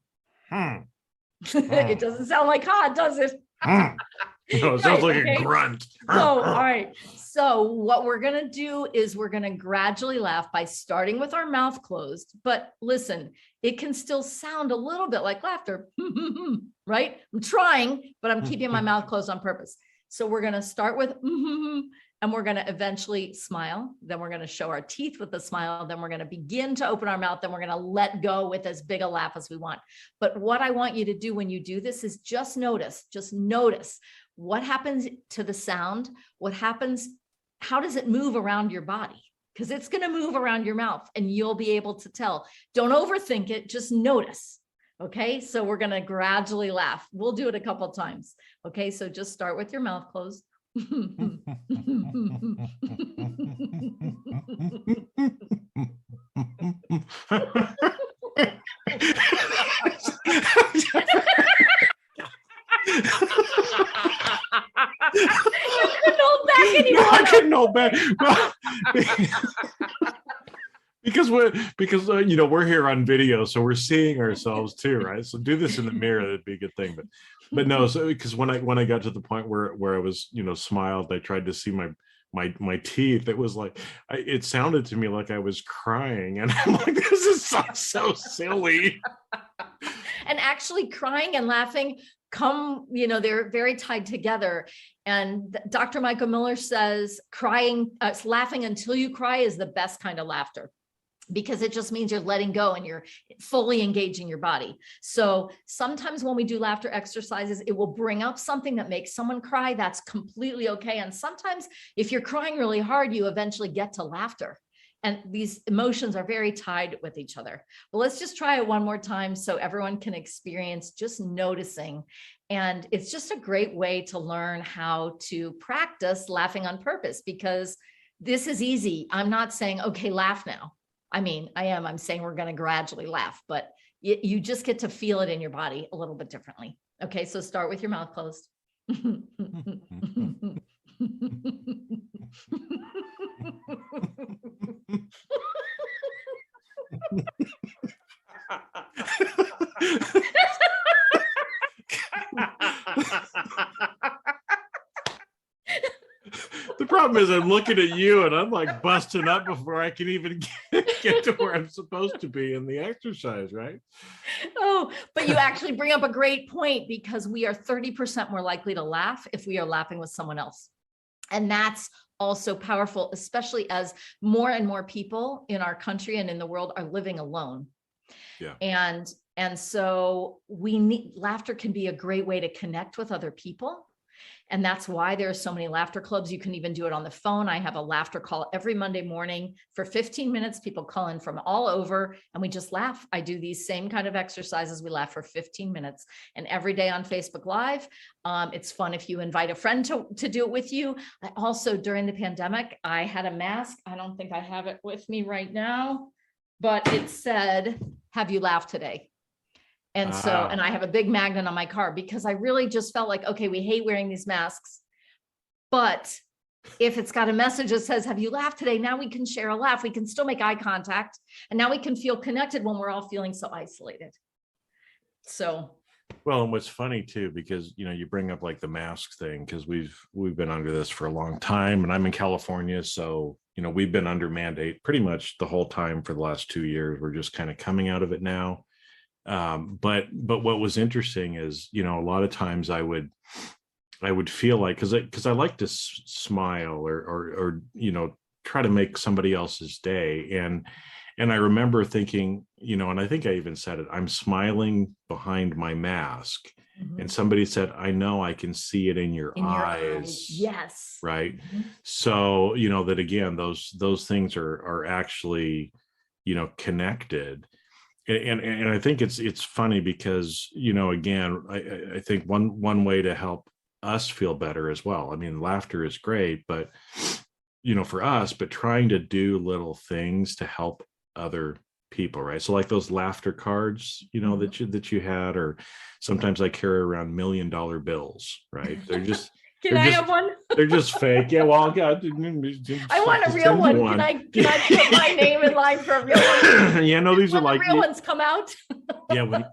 It doesn't sound like ha, does it? No, it sounds like a grunt. So, all right. So what we're going to do is we're going to gradually laugh by starting with our mouth closed. But listen, it can still sound a little bit like laughter, right? I'm trying, but I'm keeping my mouth closed on purpose. So we're going to start with, and we're going to eventually smile. Then we're going to show our teeth with the smile. Then we're going to begin to open our mouth. Then we're going to let go with as big a laugh as we want. But what I want you to do when you do this is just notice what happens to the sound, what happens, how does it move around your body? Because it's going to move around your mouth and you'll be able to tell. Don't overthink it, just notice. Okay, so we're going to gradually laugh. We'll do it a couple of times. Okay, so just start with your mouth closed. I couldn't hold back. Because we're here on video, so we're seeing ourselves too, right? So do this in the mirror, that'd be a good thing. But no, so because when I got to the point where I was smiled, I tried to see my teeth. It was like it sounded to me like I was crying, and I'm like, this is so silly. And actually, crying and laughing they're very tied together. And Dr. Michael Miller says laughing until you cry is the best kind of laughter. because it just means you're letting go and you're fully engaging your body. So sometimes when we do laughter exercises, it will bring up something that makes someone cry. That's completely okay. And sometimes if you're crying really hard, you eventually get to laughter. And these emotions are very tied with each other. But let's just try it one more time so everyone can experience just noticing. And it's just a great way to learn how to practice laughing on purpose, because this is easy. I'm not saying, okay, laugh now. I mean, I'm saying we're going to gradually laugh, but you just get to feel it in your body a little bit differently. Okay, so start with your mouth closed. The problem is I'm looking at you and I'm like busting up before I can even get to where I'm supposed to be in the exercise, right? Oh, but you actually bring up a great point, because we are 30% more likely to laugh if we are laughing with someone else. And that's also powerful, especially as more and more people in our country and in the world are living alone. Yeah. And so laughter can be a great way to connect with other people. And that's why there are so many laughter clubs. You can even do it on the phone. I have a laughter call every Monday morning for 15 minutes. People call in from all over and we just laugh. I do these same kind of exercises. We laugh for 15 minutes, and every day on Facebook Live. It's fun if you invite a friend to do it with you. I also, during the pandemic, I had a mask. I don't think I have it with me right now, but it said, "Have you laughed today?" And so, and I have a big magnet on my car, because I really just felt like, okay, we hate wearing these masks, but if it's got a message that says, "Have you laughed today?" Now we can share a laugh. We can still make eye contact. And now we can feel connected when we're all feeling so isolated. So. Well, and what's funny too, because, you bring up like the mask thing, because we've been under this for a long time, and I'm in California. So, we've been under mandate pretty much the whole time for the last 2 years. We're just kind of coming out of it now. But what was interesting is, a lot of times I would feel like, because I like to smile or try to make somebody else's day, and I remember thinking, and I think I even said it, I'm smiling behind my mask. Mm-hmm. And somebody said, "I know, I can see it in your eyes." Yes. Right. Mm-hmm. So, that again, those things are actually, connected. And I think it's funny because, again, I think one way to help us feel better as well. I mean, laughter is great, but, for us, but trying to do little things to help other people, right? So like those laughter cards, mm-hmm. that you had, or sometimes I carry around $1 million bills, right? They're just Can I have one? They're just fake. Yeah, well, God, I want a real one. Can I put my name in line for a real one? Yeah, no, these are like the real ones come out. Yeah,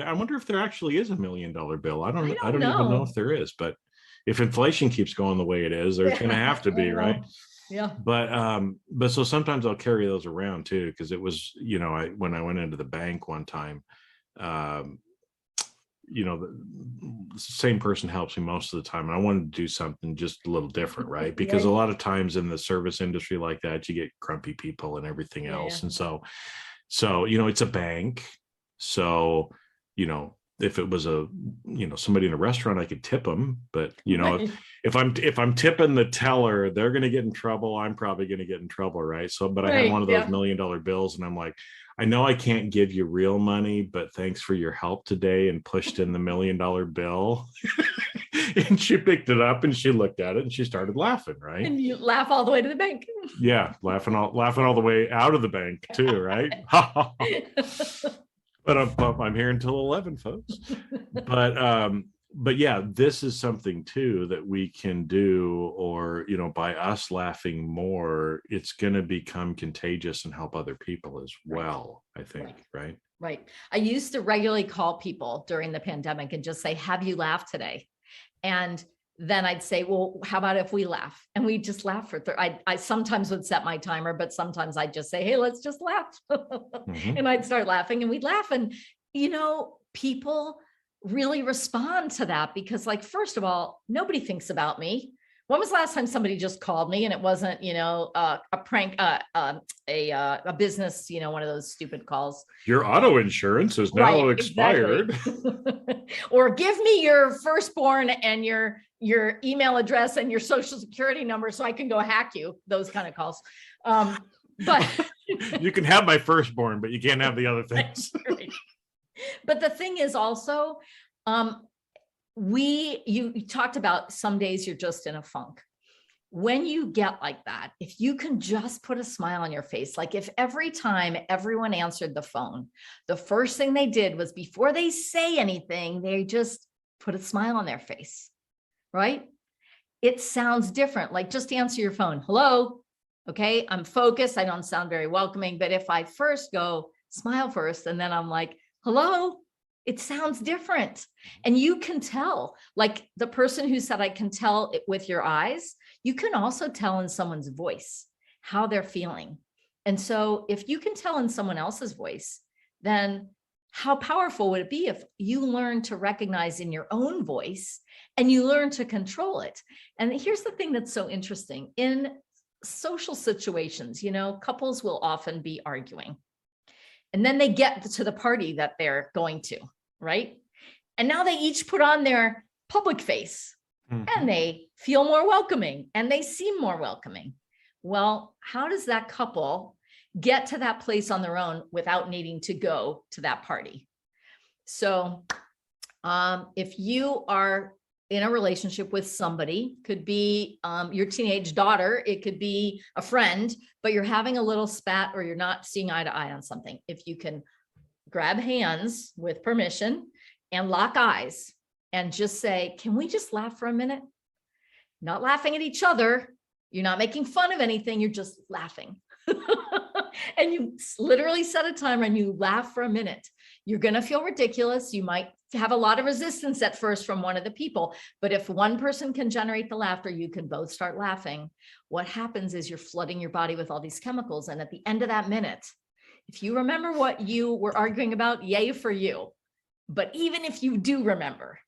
I wonder if there actually is $1 million bill. I don't even know if there is, but if inflation keeps going the way it is, there's going to have to be, right? Yeah. But so sometimes I'll carry those around too, because it was, when I went into the bank one time, the same person helps me most of the time, and I wanted to do something just a little different, right? Because a lot of times in the service industry like that, you get grumpy people and everything else. And so it's a bank. So, if it was somebody in a restaurant, I could tip them, but if I'm tipping the teller, they're going to get in trouble. I'm probably going to get in trouble. Right. So, but I had one of those $1 million bills, and I'm like, I know I can't give you real money, but thanks for your help today, and pushed in the $1 million bill. And she picked it up and she looked at it and she started laughing, right? And you laugh all the way to the bank. Yeah, laughing all the way out of the bank too, right? But I'm here until 11, folks. But yeah, this is something too that we can do, or, by us laughing more, it's going to become contagious and help other people as well, I think, right? Right. I used to regularly call people during the pandemic and just say, "Have you laughed today?" And then I'd say, "Well, how about if we laugh?" And we just laugh for I sometimes would set my timer, but sometimes I'd just say, "Hey, let's just laugh." Mm-hmm. And I'd start laughing and we'd laugh. And, people really respond to that, because, like, first of all, nobody thinks about me. When was the last time somebody just called me and it wasn't, a prank, a business, one of those stupid calls. Your auto insurance is now expired. Exactly. Or give me your firstborn and your email address and your social security number so I can go hack you. Those kind of calls. But you can have my firstborn, but you can't have the other things. Right. But the thing is also, you talked about some days you're just in a funk. When you get like that, if you can just put a smile on your face, like if every time everyone answered the phone, the first thing they did was before they say anything, they just put a smile on their face, right? It sounds different. Like just answer your phone. Hello. Okay. I'm focused. I don't sound very welcoming, but if I first go smile first, and then I'm like, hello, it sounds different. And you can tell, like the person who said, I can tell it with your eyes, you can also tell in someone's voice how they're feeling. And so if you can tell in someone else's voice, then how powerful would it be if you learn to recognize in your own voice and you learn to control it? And here's the thing that's so interesting. In social situations, couples will often be arguing. And then they get to the party that they're going to, right? And now they each put on their public face and they feel more welcoming and they seem more welcoming. Well, how does that couple get to that place on their own without needing to go to that party? So if you are in a relationship with somebody, could be your teenage daughter, it could be a friend, but you're having a little spat or you're not seeing eye to eye on something. If you can grab hands with permission and lock eyes and just say, can we just laugh for a minute? Not laughing at each other. You're not making fun of anything. You're just laughing. And you literally set a timer and you laugh for a minute. You're going to feel ridiculous. You might have a lot of resistance at first from one of the people, but if one person can generate the laughter, you can both start laughing. What happens is you're flooding your body with all these chemicals. And at the end of that minute, if you remember what you were arguing about, yay for you. But even if you do remember,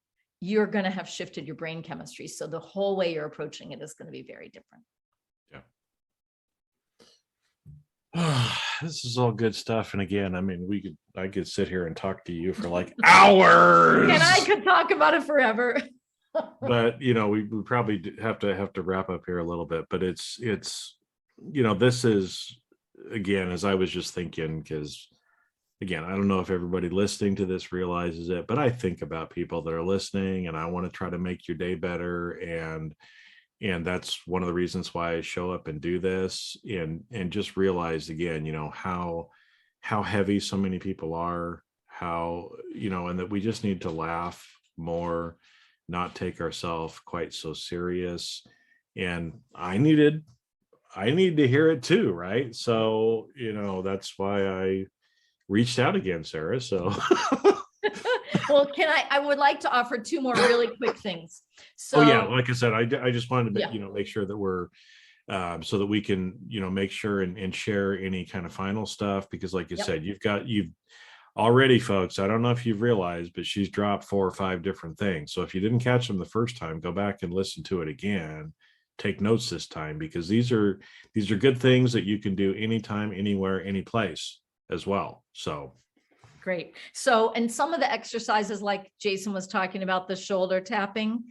you're going to have shifted your brain chemistry. So the whole way you're approaching it is going to be very different. This is all good stuff. And again, I mean, I could sit here and talk to you for like hours. And I could talk about it forever. But, we probably have to wrap up here a little bit, but it's, this is, again, as I was just thinking, because again, I don't know if everybody listening to this realizes it, but I think about people that are listening and I want to try to make your day better. And that's one of the reasons why I show up and do this and just realize again, how heavy so many people are, how, and that we just need to laugh more, not take ourselves quite so serious. And I need to hear it too. Right. So, that's why I reached out again, Sarah. So well, I would like to offer two more really quick things. So, like I said, I just wanted to make sure that we're so that we can, make sure and share any kind of final stuff, because like you said, you've already, folks, I don't know if you've realized, but she's dropped 4 or 5 different things. So if you didn't catch them the first time, go back and listen to it again, take notes this time, because these are good things that you can do anytime, anywhere, any place as well. So great. So, and some of the exercises, like Jason was talking about, the shoulder tapping,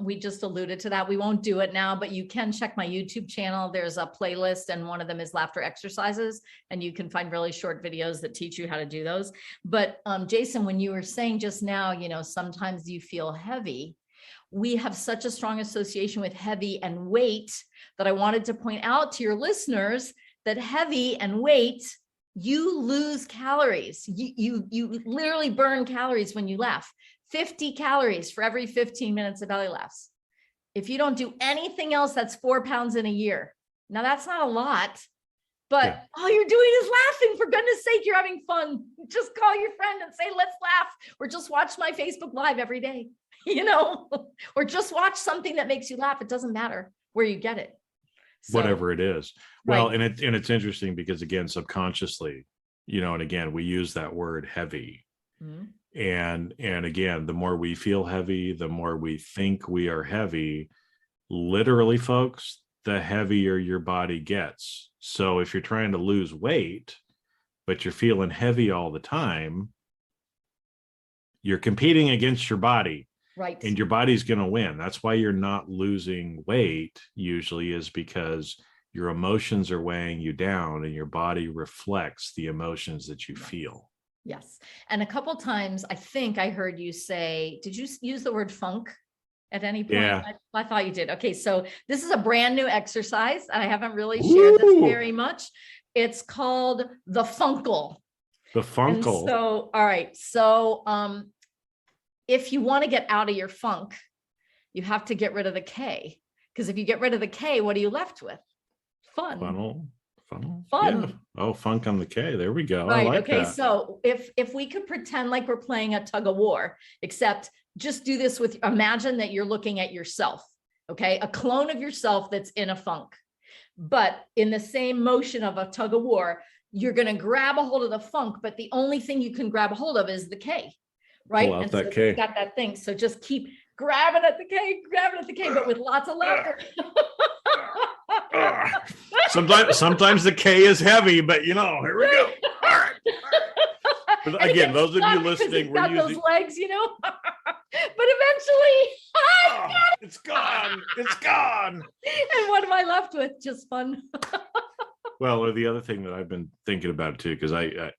we just alluded to that. We won't do it now, but you can check my YouTube channel. There's a playlist and one of them is laughter exercises, and you can find really short videos that teach you how to do those. But Jason, when you were saying just now, sometimes you feel heavy, we have such a strong association with heavy and weight that I wanted to point out to your listeners that heavy and weight, you lose calories. You literally burn calories when you laugh. 50 calories for every 15 minutes of belly laughs. If you don't do anything else, that's 4 pounds in a year. Now that's not a lot, but all you're doing is laughing. For goodness sake, you're having fun. Just call your friend and say, let's laugh, or just watch my Facebook Live every day, or just watch something that makes you laugh. It doesn't matter where you get it. So, whatever it is. Well, right. and it's interesting because again, subconsciously, and again, we use that word heavy. Mm-hmm. And again, the more we feel heavy, the more we think we are heavy, literally, folks, the heavier your body gets. So if you're trying to lose weight, but you're feeling heavy all the time, you're competing against your body. Right. And your body's going to win. That's why you're not losing weight usually, is because your emotions are weighing you down and your body reflects the emotions that you feel. Yes. And a couple times, I think I heard you say, did you use the word funk at any point? Yeah. I thought you did. Okay. So this is a brand new exercise. I haven't really shared this very much. It's called the Funkle. The Funkle. And so, all right. So, if you want to get out of your funk, you have to get rid of the K. Because if you get rid of the K, what are you left with? Fun. Fun. Yeah. Oh, funk on the K. There we go. Right. I like okay. that. So if we could pretend like we're playing a tug of war, except just do this with, imagine that you're looking at yourself. Okay. A clone of yourself that's in a funk. But in the same motion of a tug of war, you're going to grab a hold of the funk, but the only thing you can grab a hold of is the K. Right. Pull out and that so K. you've got that thing. So just keep grabbing at the K, but with lots of laughter. Sometimes the K is heavy, but here we go. All right. But again, those of you listening, we're using those legs, but eventually it's gone. It's gone. And what am I left with? Just fun. Well, or the other thing that I've been thinking about too, because I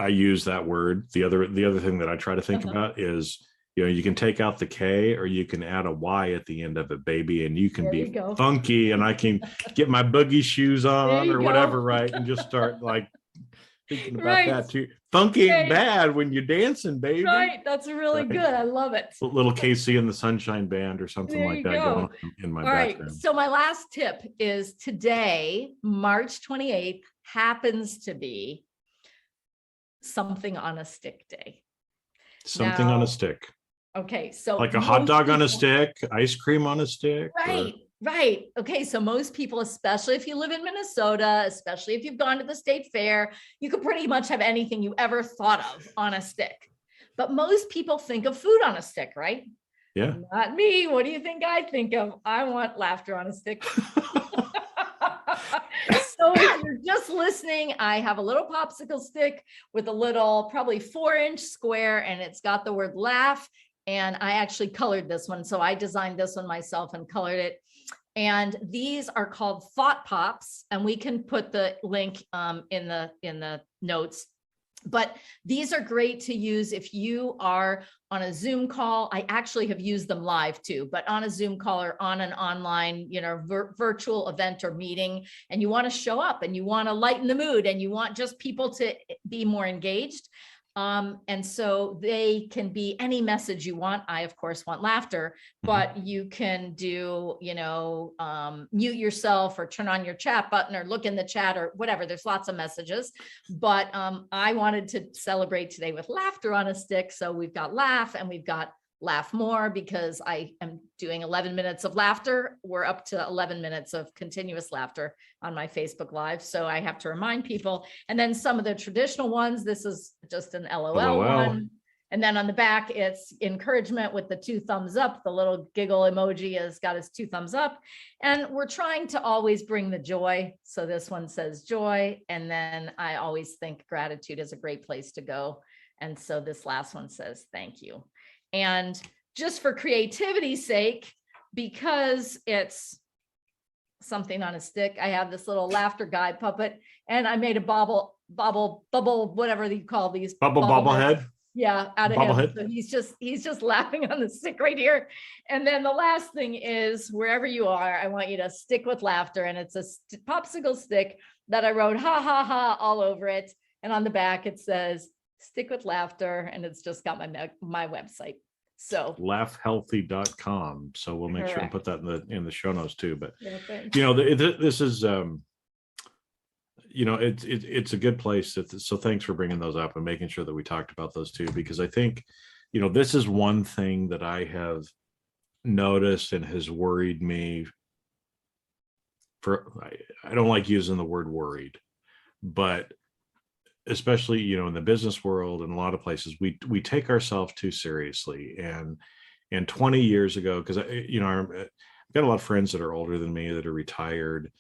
use that word. The other thing that I try to think about is, you can take out the K or you can add a Y at the end of it, baby, and you can be funky, and I can get my boogie shoes on or whatever, right? And just start like thinking about that too. Funky ain't bad when you're dancing, baby. Right. That's really good. I love it. Little Casey and the Sunshine Band or something like that going on in my background. Right. So my last tip is today, March 28th, happens to be something on a stick day. Something on a stick. Okay. So like a hot dog on a stick, ice cream on a stick. Right. Right. Okay. So most people, especially if you live in Minnesota, especially if you've gone to the state fair, you could pretty much have anything you ever thought of on a stick. But most people think of food on a stick, right? Yeah. Not me. What do you think I think of? I want laughter on a stick. So if you're just listening, I have a little popsicle stick with a little, probably 4-inch square, and it's got the word laugh. And I actually colored this one. So I designed this one myself and colored it. And these are called Thought Pops. And we can put the link in the notes. But these are great to use if you are on a Zoom call. I actually have used them live too, but on a Zoom call or on an online, virtual event or meeting, and you want to show up and you want to lighten the mood and you want just people to be more engaged. And so they can be any message you want. I, of course, want laughter, but you can do, mute yourself or turn on your chat button or look in the chat or whatever. There's lots of messages, but I wanted to celebrate today with laughter on a stick. So we've got laugh and we've got laugh more, because I am doing 11 minutes of laughter. We're up to 11 minutes of continuous laughter on my Facebook Live. So I have to remind people. And then some of the traditional ones, this is just an LOL one. And then on the back, it's encouragement with the 2 thumbs up. The little giggle emoji has got his 2 thumbs up. And we're trying to always bring the joy. So this one says joy. And then I always think gratitude is a great place to go. And so this last one says thank you. And just for creativity's sake, because it's something on a stick, I have this little laughter guy puppet, and I made a bubble, whatever you call these. Bobblehead. Yeah, out of him. So he's just laughing on the stick right here. And then the last thing is, wherever you are, I want you to stick with laughter. And it's a popsicle stick that I wrote ha ha ha all over it. And on the back it says stick with laughter, and it's just got my website. So laughhealthy.com. So we'll make sure and put that in the show notes too. But yeah, this is it's a good place. So thanks for bringing those up and making sure that we talked about those too, because I think this is one thing that I have noticed and has worried me I don't like using the word worried, but especially in the business world and a lot of places, we take ourselves too seriously. And 20 years ago, because got a lot of friends that are older than me that are retired.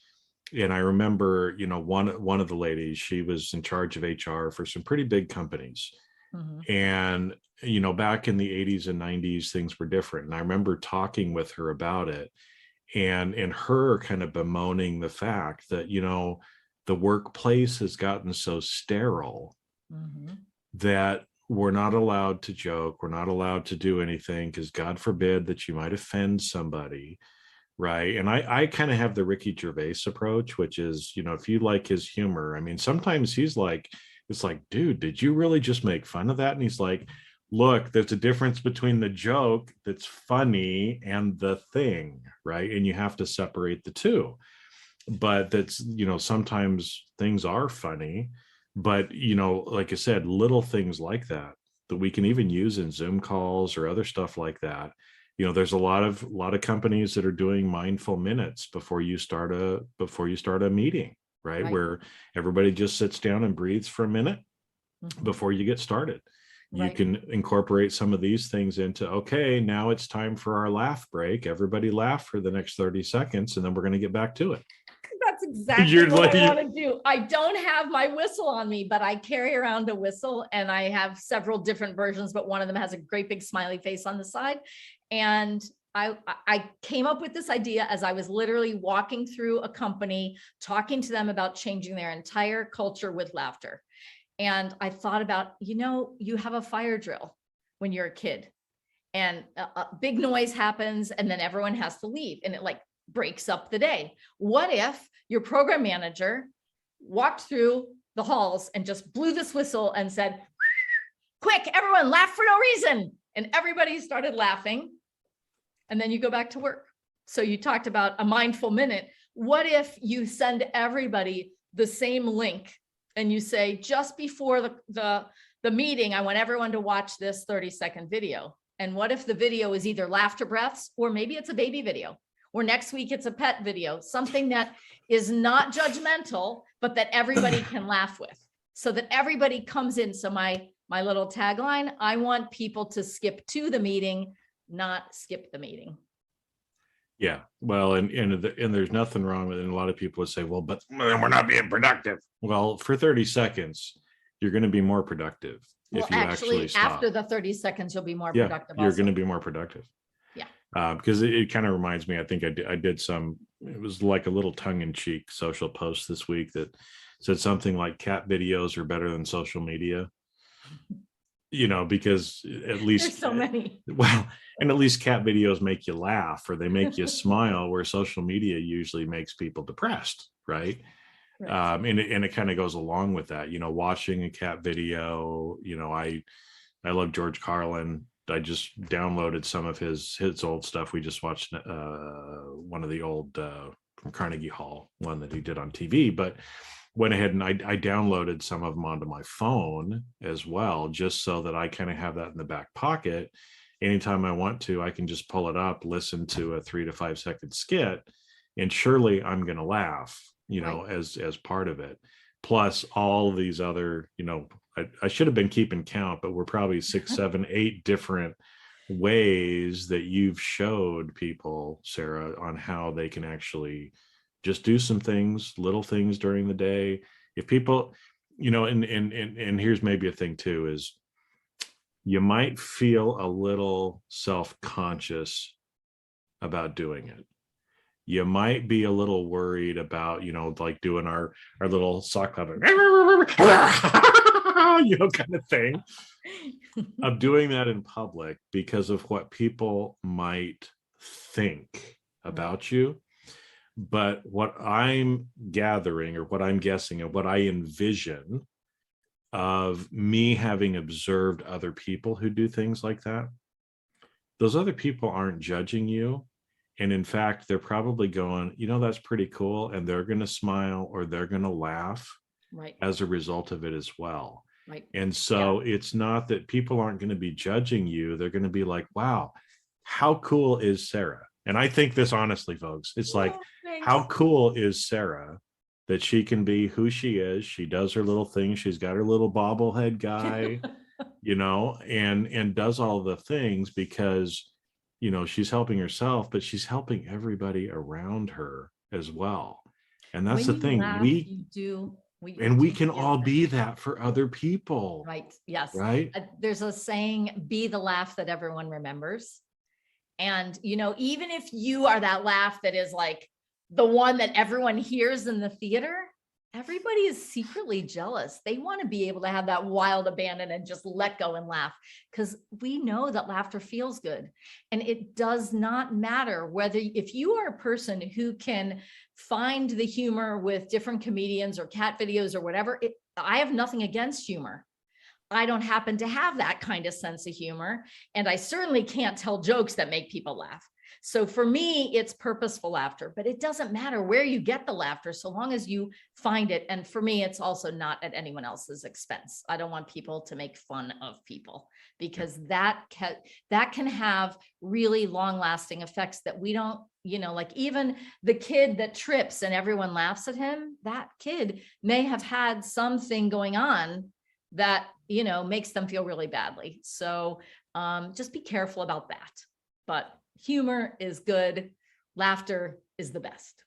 And I remember, one of the ladies, she was in charge of HR for some pretty big companies. Mm-hmm. And, back in the 80s and 90s, things were different. And I remember talking with her about it and her kind of bemoaning the fact that, the workplace has gotten so sterile mm-hmm. that we're not allowed to joke. We're not allowed to do anything because God forbid that you might offend somebody. Right. And I kind of have the Ricky Gervais approach, which is, if you like his humor, I mean, sometimes he's like, it's like, dude, did you really just make fun of that? And he's like, look, there's a difference between the joke that's funny and the thing. Right. And you have to separate the two. But that's, sometimes things are funny, but, like I said, little things like that we can even use in Zoom calls or other stuff like that. There's a lot of companies that are doing mindful minutes before you start a meeting, right? Where everybody just sits down and breathes for a minute mm-hmm. before you get started. You can incorporate some of these things into, okay, now it's time for our laugh break. Everybody laugh for the next 30 seconds, and then we're going to get back to it. That's exactly what I want to do. I don't have my whistle on me, but I carry around a whistle, and I have several different versions, but one of them has a great big smiley face on the side. And I came up with this idea as I was literally walking through a company, talking to them about changing their entire culture with laughter. And I thought about, you have a fire drill when you're a kid, and a big noise happens, and then everyone has to leave, and it breaks up the day. What if your program manager walked through the halls and just blew this whistle and said, quick, everyone laugh for no reason. And everybody started laughing. And then you go back to work. So you talked about a mindful minute. What if you send everybody the same link and you say, just before the meeting, I want everyone to watch this 30-second video. And what if the video is either laughter breaths, or maybe it's a baby video, or next week it's a pet video, something that is not judgmental, but that everybody can laugh with, so that everybody comes in. So my little tagline, I want people to skip to the meeting, not skip the meeting. Yeah. Well, and there's nothing wrong with it. And a lot of people would say, well, but we're not being productive. Well, for 30 seconds, you're going to be more productive. If you actually stop. After the 30 seconds, you'll be more productive. You're going to be more productive. Because it kind of reminds me, I think I did some, it was like a little tongue-in-cheek social post this week that said something like cat videos are better than social media, because at least there's so many. Well, and at least cat videos make you laugh, or they make you smile, where social media usually makes people depressed. Right. And it kind of goes along with that, watching a cat video. I love George Carlin. I just downloaded some of his old stuff. We just watched one of the old from Carnegie Hall, one that he did on TV, but went ahead and I downloaded some of them onto my phone as well, just so that I kind of have that in the back pocket. Anytime I want to, I can just pull it up, listen to a 3 to 5 second skit, and surely I'm going to laugh, as part of it. Plus all these other, I should have been keeping count, but we're probably 6, 7, 8 different ways that you've showed people, Sarah, on how they can actually just do some things, little things during the day. If people, and here's maybe a thing too, is you might feel a little self-conscious about doing it. You might be a little worried about, doing our little sock clap, kind of thing, of doing that in public because of what people might think about you. But what I'm gathering, or what I'm guessing, and what I envision of me having observed other people who do things like that, those other people aren't judging you. And in fact, they're probably going, that's pretty cool. And they're going to smile, or they're going to laugh as a result of it as well. Right. And so it's not that people aren't going to be judging you. They're going to be like, wow, how cool is Sarah? And I think this honestly, folks, it's like, how cool is Sarah that she can be who she is? She does her little thing. She's got her little bobblehead guy, and does all the things because she's helping herself, but she's helping everybody around her as well. And that's when the you thing. laugh, you do. We can all be that for other people. Right. Yes. Right. There's a saying, be the laugh that everyone remembers. And, even if you are that laugh that is like the one that everyone hears in the theater, everybody is secretly jealous. They want to be able to have that wild abandon and just let go and laugh, because we know that laughter feels good. And it does not matter if you are a person who can find the humor with different comedians or cat videos or whatever. I have nothing against humor. I don't happen to have that kind of sense of humor. And I certainly can't tell jokes that make people laugh. So for me, it's purposeful laughter, but it doesn't matter where you get the laughter, so long as you find it. And for me, it's also not at anyone else's expense. I don't want people to make fun of people, because that can have really long lasting effects that we don't, like even the kid that trips and everyone laughs at him, that kid may have had something going on that, makes them feel really badly. So just be careful about that. But humor is good. Laughter is the best.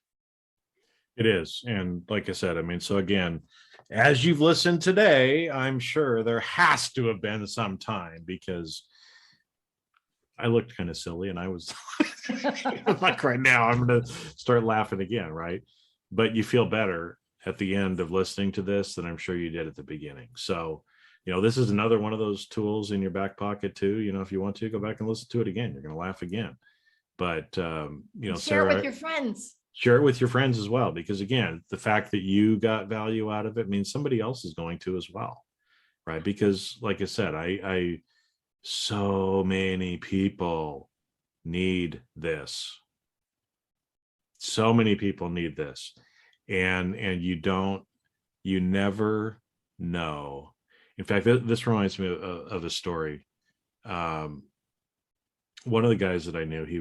It is. And like I said, so again, as you've listened today, I'm sure there has to have been some time, because I looked kind of silly and I was like, right now I'm going to start laughing again. Right. But you feel better at the end of listening to this than I'm sure you did at the beginning. So, this is another one of those tools in your back pocket too. If you want to go back and listen to it again, you're going to laugh again. But, share Sarah, it with your friends. Share it with your friends as well, because again, the fact that you got value out of it means somebody else is going to as well. Right. Because like I said, so many people need this. So many people need this. And you never know. In fact, this reminds me of a story. One of the guys that I knew, he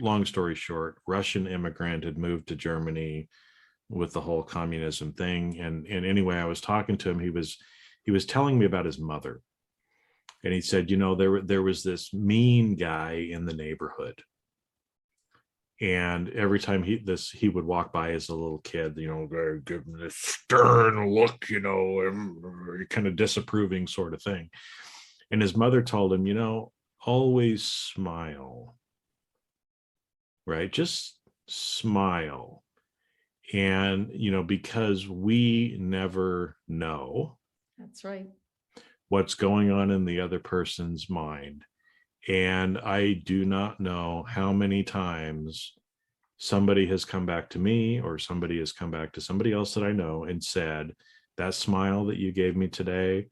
long story short, Russian immigrant, had moved to Germany with the whole communism thing. And anyway, I was talking to him. He was telling me about his mother. And he said, there was this mean guy in the neighborhood. And every time he would walk by as a little kid, they give him this stern look, kind of disapproving sort of thing. And his mother told him, always smile, right? Just smile. And, because we never know. That's right. What's going on in the other person's mind. And I do not know how many times somebody has come back to me, or somebody has come back to somebody else that I know and said, that smile that you gave me today,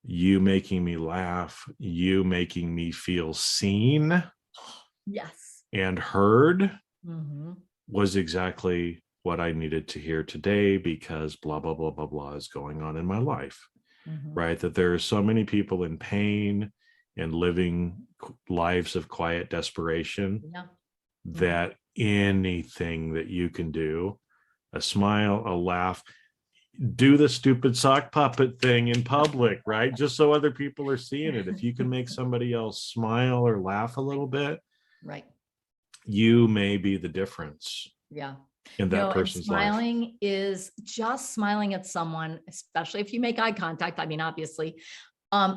you making me laugh, you making me feel seen, yes, and heard, mm-hmm. was exactly what I needed to hear today, because blah, blah, blah, blah, blah is going on in my life. Mm-hmm. Right? That there are so many people in pain and living lives of quiet desperation, that anything that you can do, a smile, a laugh, do the stupid sock puppet thing in public, right? Just so other people are seeing it. If you can make somebody else smile or laugh a little bit, right, you may be the difference. Yeah. In that person's smiling life. is just smiling at someone, especially if you make eye contact. Obviously,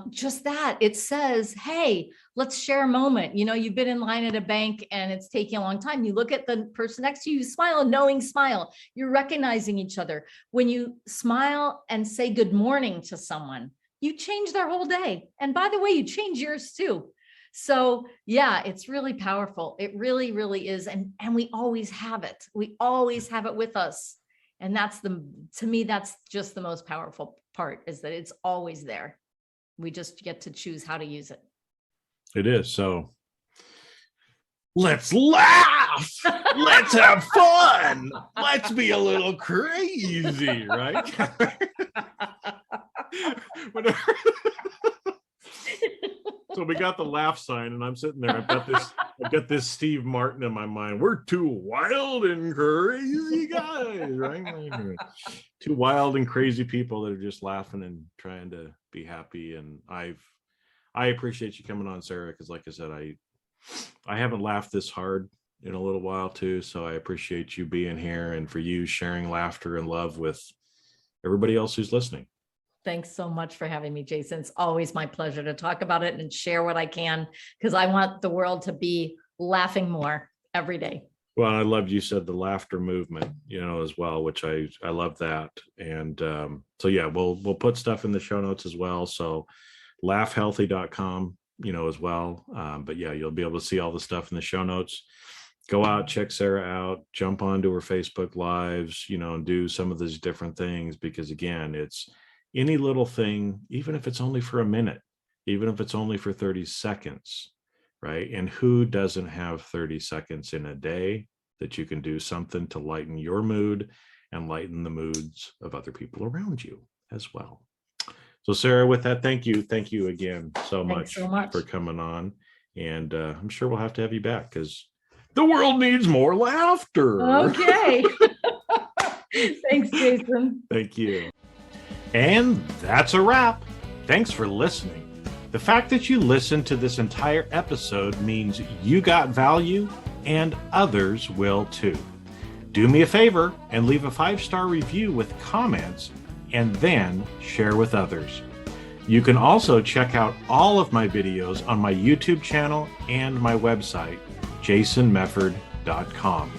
just that it says, hey, let's share a moment. You've been in line at a bank and it's taking a long time. You look at the person next to you, smile, a knowing smile. You're recognizing each other. When you smile and say good morning to someone, you change their whole day. And by the way, you change yours too. So yeah, it's really powerful. It really, really is. And we always have it. We always have it with us. And to me, that's just the most powerful part, is that it's always there. We just get to choose how to use it. It is. So let's laugh. Let's have fun. Let's be a little crazy, right? So we got the laugh sign, and I'm sitting there. I've got this Steve Martin in my mind. We're two wild and crazy guys, right? Two wild and crazy people that are just laughing and trying to be happy. And I appreciate you coming on, Sarah, because like I said, I haven't laughed this hard in a little while too. So I appreciate you being here and for you sharing laughter and love with everybody else who's listening. Thanks so much for having me, Jason. It's always my pleasure to talk about it and share what I can, because I want the world to be laughing more every day. Well, I loved you said the laughter movement, as well, which I love that. And so yeah, we'll put stuff in the show notes as well. So laughhealthy.com, as well. But yeah, you'll be able to see all the stuff in the show notes. Go out, check Sarah out, jump onto her Facebook lives, and do some of these different things, because again, it's any little thing, even if it's only for a minute, even if it's only for 30 seconds, right? And who doesn't have 30 seconds in a day that you can do something to lighten your mood and lighten the moods of other people around you as well. So Sarah, with that, thank you. Thank you again so much for coming on. And I'm sure we'll have to have you back, because the world needs more laughter. Okay. Thanks, Jason. Thank you. And that's a wrap. Thanks for listening. The fact that you listened to this entire episode means you got value, and others will too. Do me a favor and leave a 5-star review with comments, and then share with others. You can also check out all of my videos on my YouTube channel and my website, jasonmefford.com.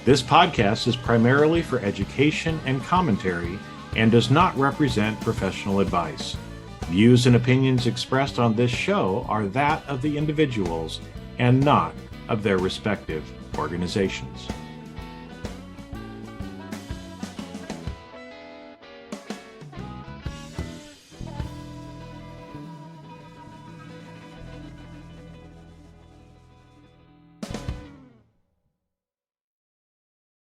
This podcast is primarily for education and commentary and does not represent professional advice. Views and opinions expressed on this show are that of the individuals and not of their respective organizations.